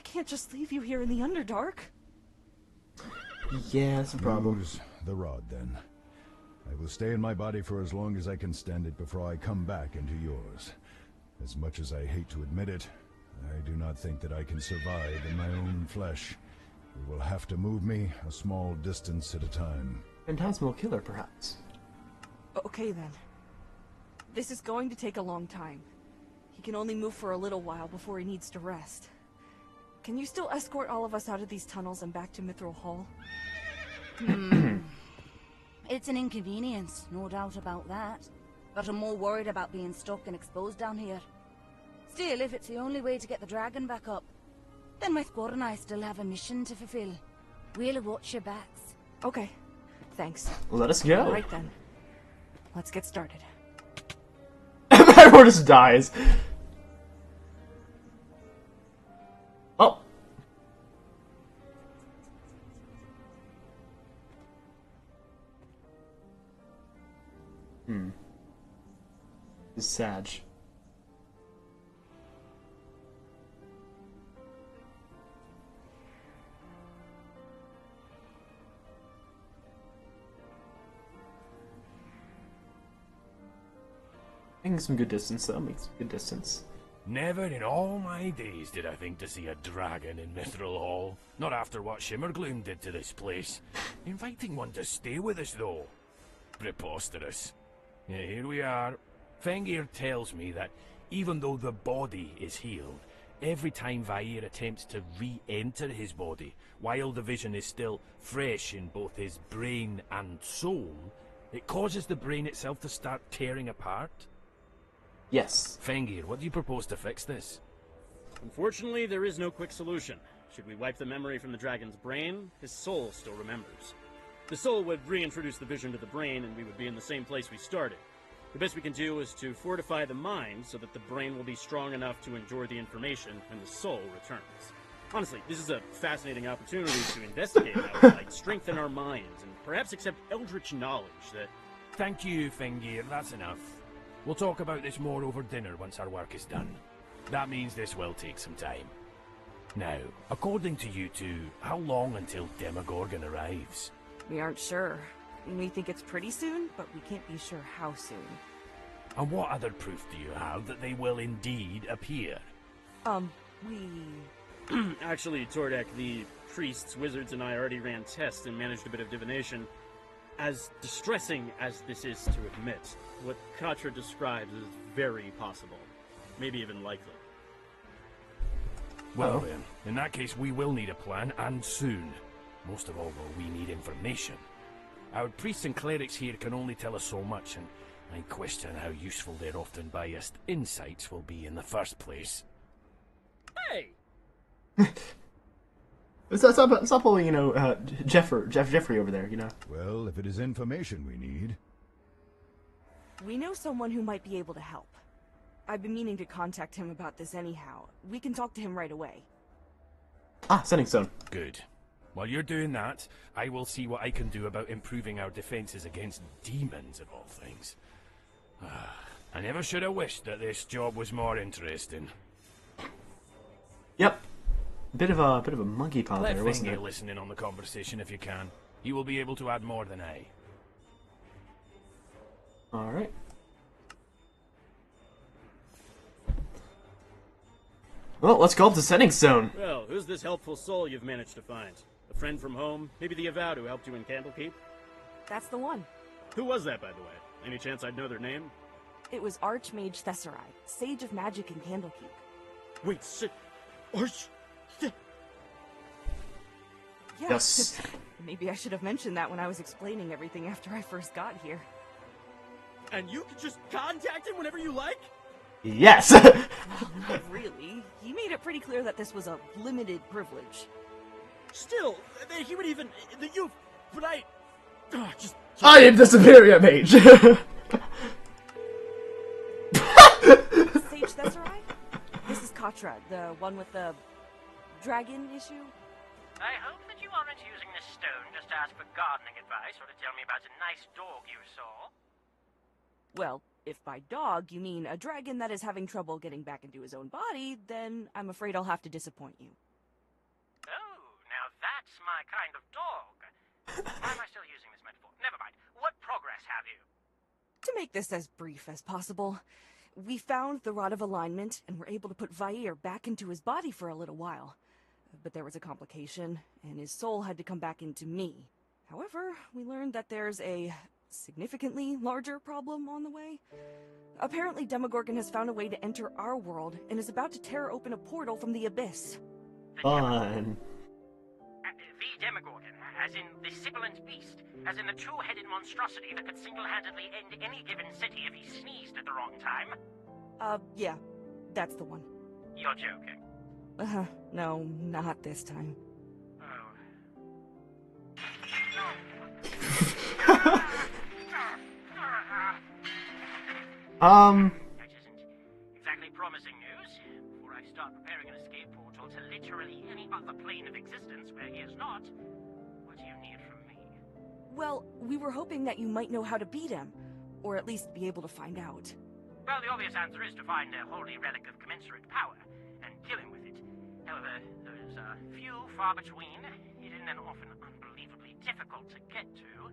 can't just leave you here in the Underdark. Yeah, that's a problem. Use the rod, then. I will stay in my body for as long as I can stand it before I come back into yours. As much as I hate to admit it, I do not think that I can survive in my own flesh. You will have to move me a small distance at a time. Phantasmal killer, perhaps. Okay, then. This is going to take a long time. He can only move for a little while before he needs to rest. Can you still escort all of us out of these tunnels and back to Mithril Hall? It's an inconvenience, no doubt about that. But I'm more worried about being stuck and exposed down here. Still, if it's the only way to get the dragon back up, then my squad and I still have a mission to fulfill. We'll watch your backs. Okay, thanks. Let us go. All right then. Let's get started. Everyone just dies. Oh. It's Sag. Making some good distance, though. Makes some good distance. Never in all my days did I think to see a dragon in Mithril Hall. Not after what Shimmergloom did to this place. Inviting one to stay with us, though. Preposterous. Yeah, here we are. Fengir tells me that even though the body is healed, every time Vair attempts to re-enter his body, while the vision is still fresh in both his brain and soul, it causes the brain itself to start tearing apart. Yes. Fengir, what do you propose to fix this? Unfortunately, there is no quick solution. Should we wipe the memory from the dragon's brain, his soul still remembers. The soul would reintroduce the vision to the brain, and we would be in the same place we started. The best we can do is to fortify the mind so that the brain will be strong enough to endure the information when the soul returns. Honestly, this is a fascinating opportunity to investigate how we might strengthen our minds and perhaps accept eldritch knowledge that... Thank you, Fengir, that's enough. We'll talk about this more over dinner once our work is done. That means this will take some time. Now, according to you two, how long until Demogorgon arrives? We aren't sure. We think it's pretty soon, but we can't be sure how soon. And what other proof do you have that they will indeed appear? Actually, Tordek, the priests, wizards, and I already ran tests and managed a bit of divination. As distressing as this is to admit, what Katra describes is very possible. Maybe even likely. Well then, in that case we will need a plan, and soon. Most of all, though, we need information. Our priests and clerics here can only tell us so much, and I question how useful their often biased insights will be in the first place. Hey! Stop pulling, Jeffrey over there, Well, if it is information we need... We know someone who might be able to help. I've been meaning to contact him about this anyhow. We can talk to him right away. Ah, Sending Stone. Good. While you're doing that, I will see what I can do about improving our defenses against demons of all things. I never should have wished that this job was more interesting. Yep. Bit of a monkey paw Let there, wasn't Fenrir it? listen in on the conversation if you can. He will be able to add more than I. Alright. Well, let's go up to Sending Stone. Well, who's this helpful soul you've managed to find? A friend from home? Maybe the Avowed who helped you in Candlekeep? That's the one. Who was that, by the way? Any chance I'd know their name? It was Archmage Thesserai, Sage of Magic in Candlekeep. Wait, Arch... Yeah. Yes. Maybe I should have mentioned that when I was explaining everything after I first got here. And you can just contact him whenever you like? Yes! Not really. He made it pretty clear that this was a limited privilege. Still, he would even... But I... I am the superior mage! Sage Thesserai? This is Katra, the one with the dragon issue. I hope that you aren't using this stone just to ask for gardening advice or to tell me about a nice dog you saw. Well, if by dog you mean a dragon that is having trouble getting back into his own body, then I'm afraid I'll have to disappoint you. Oh, now that's my kind of dog. Why am I still using this metaphor? Never mind. What progress have you? To make this as brief as possible, we found the Rod of Alignment and were able to put Vair back into his body for a little while. But there was a complication, and his soul had to come back into me. However, we learned that there's a significantly larger problem on the way. Apparently, Demogorgon has found a way to enter our world and is about to tear open a portal from the Abyss. Fun. The Demogorgon, as in the sibilant beast, as in the two-headed monstrosity that could single-handedly end any given city if he sneezed at the wrong time? Yeah, that's the one. You're joking. No, not this time. That isn't exactly promising news. Before I start preparing an escape portal to literally any other plane of existence where he is not, what do you need from me? Well, we were hoping that you might know how to beat him, or at least be able to find out. Well, the obvious answer is to find a holy relic of commensurate power, and kill him with it. However, those are few, far between, hidden and often unbelievably difficult to get to.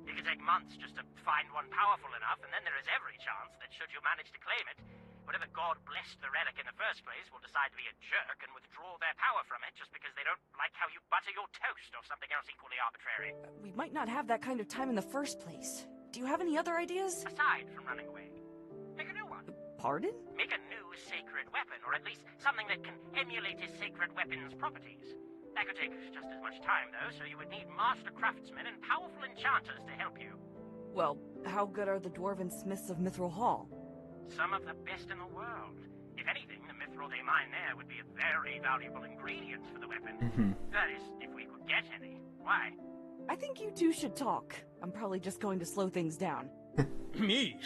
It could take months just to find one powerful enough, and then there is every chance that should you manage to claim it, whatever god blessed the relic in the first place will decide to be a jerk and withdraw their power from it just because they don't like how you butter your toast or something else equally arbitrary. We might not have that kind of time in the first place. Do you have any other ideas? Aside from running away, make a new one. Pardon? Make a new sacred weapon, or at least something that can emulate his sacred weapon's properties. That could take just as much time, though, so you would need master craftsmen and powerful enchanters to help you. Well, how good are the dwarven smiths of Mithril Hall? Some of the best in the world. If anything, the mithril they mine there would be a very valuable ingredient for the weapon. That is, if we could get any. Why? I think you two should talk. I'm probably just going to slow things down. Me?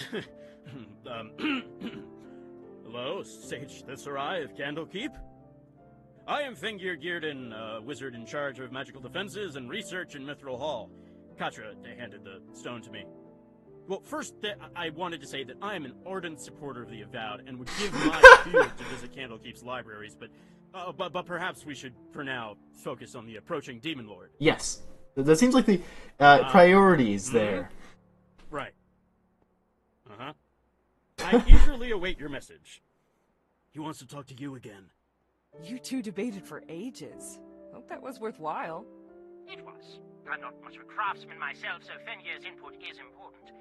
Hello, Sage Thesserai of Candlekeep? I am Fenrir Gearden, a wizard in charge of magical defenses and research in Mithril Hall. Katra handed the stone to me. Well, first, I wanted to say that I am an ardent supporter of the Avowed and would give my field to visit Candlekeep's libraries, but perhaps we should, for now, focus on the approaching Demon Lord. Yes. That seems like the priorities there. Right. Uh-huh. I eagerly await your message. He wants to talk to you again. You two debated for ages. Hope that was worthwhile. It was. I'm not much of a craftsman myself, so Fenrir's input is important.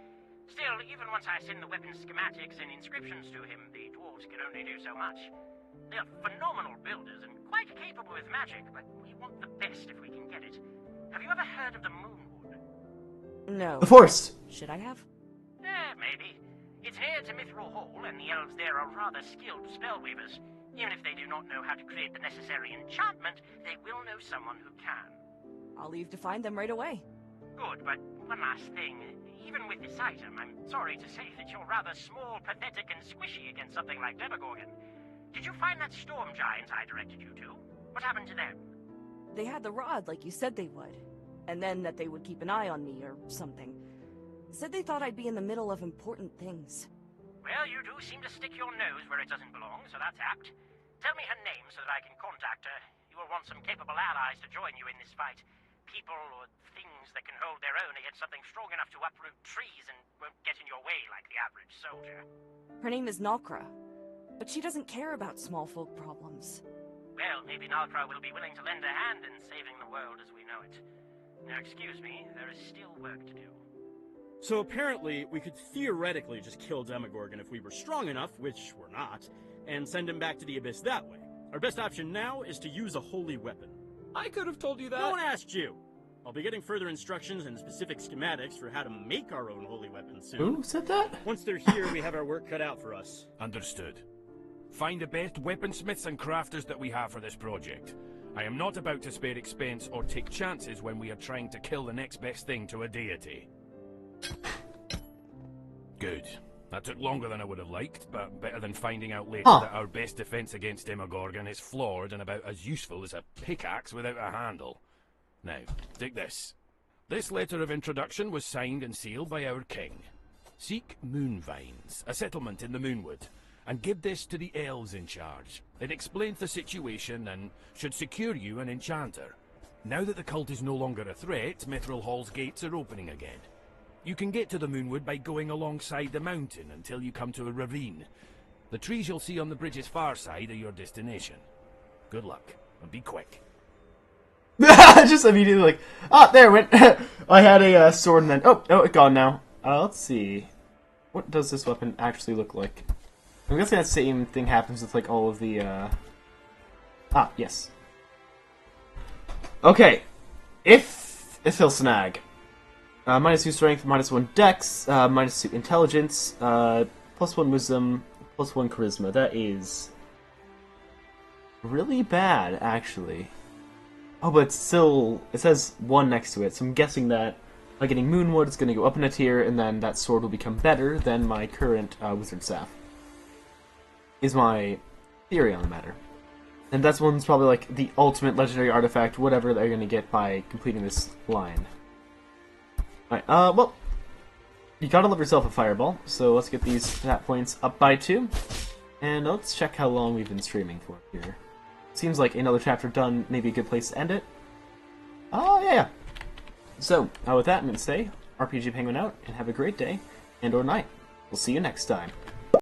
Still, even once I send the weapon schematics and inscriptions to him, the dwarves can only do so much. They're phenomenal builders and quite capable with magic, but we want the best if we can get it. Have you ever heard of the Moonwood? No. The Forest! Should I have? Maybe. It's near to Mithril Hall, and the elves there are rather skilled spellweavers. Even if they do not know how to create the necessary enchantment, they will know someone who can. I'll leave to find them right away. Good, but one last thing. Even with with this item, I'm sorry to say that you're rather small, pathetic, and squishy against something like Demogorgon. Did you find that storm giant I directed you to? What happened to them? They had the rod like you said they would. And then that they would keep an eye on me or something. Said they thought I'd be in the middle of important things. Well, you do seem to stick your nose where it doesn't belong, so that's apt. Tell me her name so that I can contact her. You will want some capable allies to join you in this fight. People or things that can hold their own against something strong enough to uproot trees and won't get in your way like the average soldier. Her name is Nalkra, but she doesn't care about small folk problems. Well, maybe Nalkra will be willing to lend a hand in saving the world as we know it. Now, excuse me, there is still work to do. So apparently, we could theoretically just kill Demogorgon if we were strong enough, which we're not, and send him back to the Abyss that way. Our best option now is to use a holy weapon. I could have told you that. No one asked you! I'll be getting further instructions and specific schematics for how to make our own holy weapon soon. Who said that? Once they're here, we have our work cut out for us. Understood. Find the best weaponsmiths and crafters that we have for this project. I am not about to spare expense or take chances when we are trying to kill the next best thing to a deity. Good. That took longer than I would have liked, but better than finding out later that our best defense against Demogorgon is flawed and about as useful as a pickaxe without a handle. Now, take this. This letter of introduction was signed and sealed by our king. Seek Moonvines, a settlement in the Moonwood, and give this to the elves in charge. It explains the situation and should secure you an enchanter. Now that the cult is no longer a threat, Mithril Hall's gates are opening again. You can get to the Moonwood by going alongside the mountain until you come to a ravine. The trees you'll see on the bridge's far side are your destination. Good luck, and be quick. Just immediately like, ah, there it went. I had a sword and then, oh, it's gone now. Let's see. What does this weapon actually look like? I'm guessing that same thing happens with like all of the, yes. Okay. If he'll snag. -2 strength, -1 dex, -2 intelligence, +1 wisdom, +1 charisma. That is really bad, actually. Oh, but it's still, it says 1 next to it, so I'm guessing that by getting Moonwood, it's going to go up in a tier, and then that sword will become better than my current wizard staff. Is my theory on the matter. And that's one's probably like the ultimate legendary artifact, whatever they're going to get by completing this line. Alright, well, you gotta love yourself a fireball, so let's get these stat points up by 2. And let's check how long we've been streaming for here. Seems like another chapter done, maybe a good place to end it. Oh, yeah. So, with that, I'm gonna say, RPG Penguin out, and have a great day, and or night. We'll see you next time.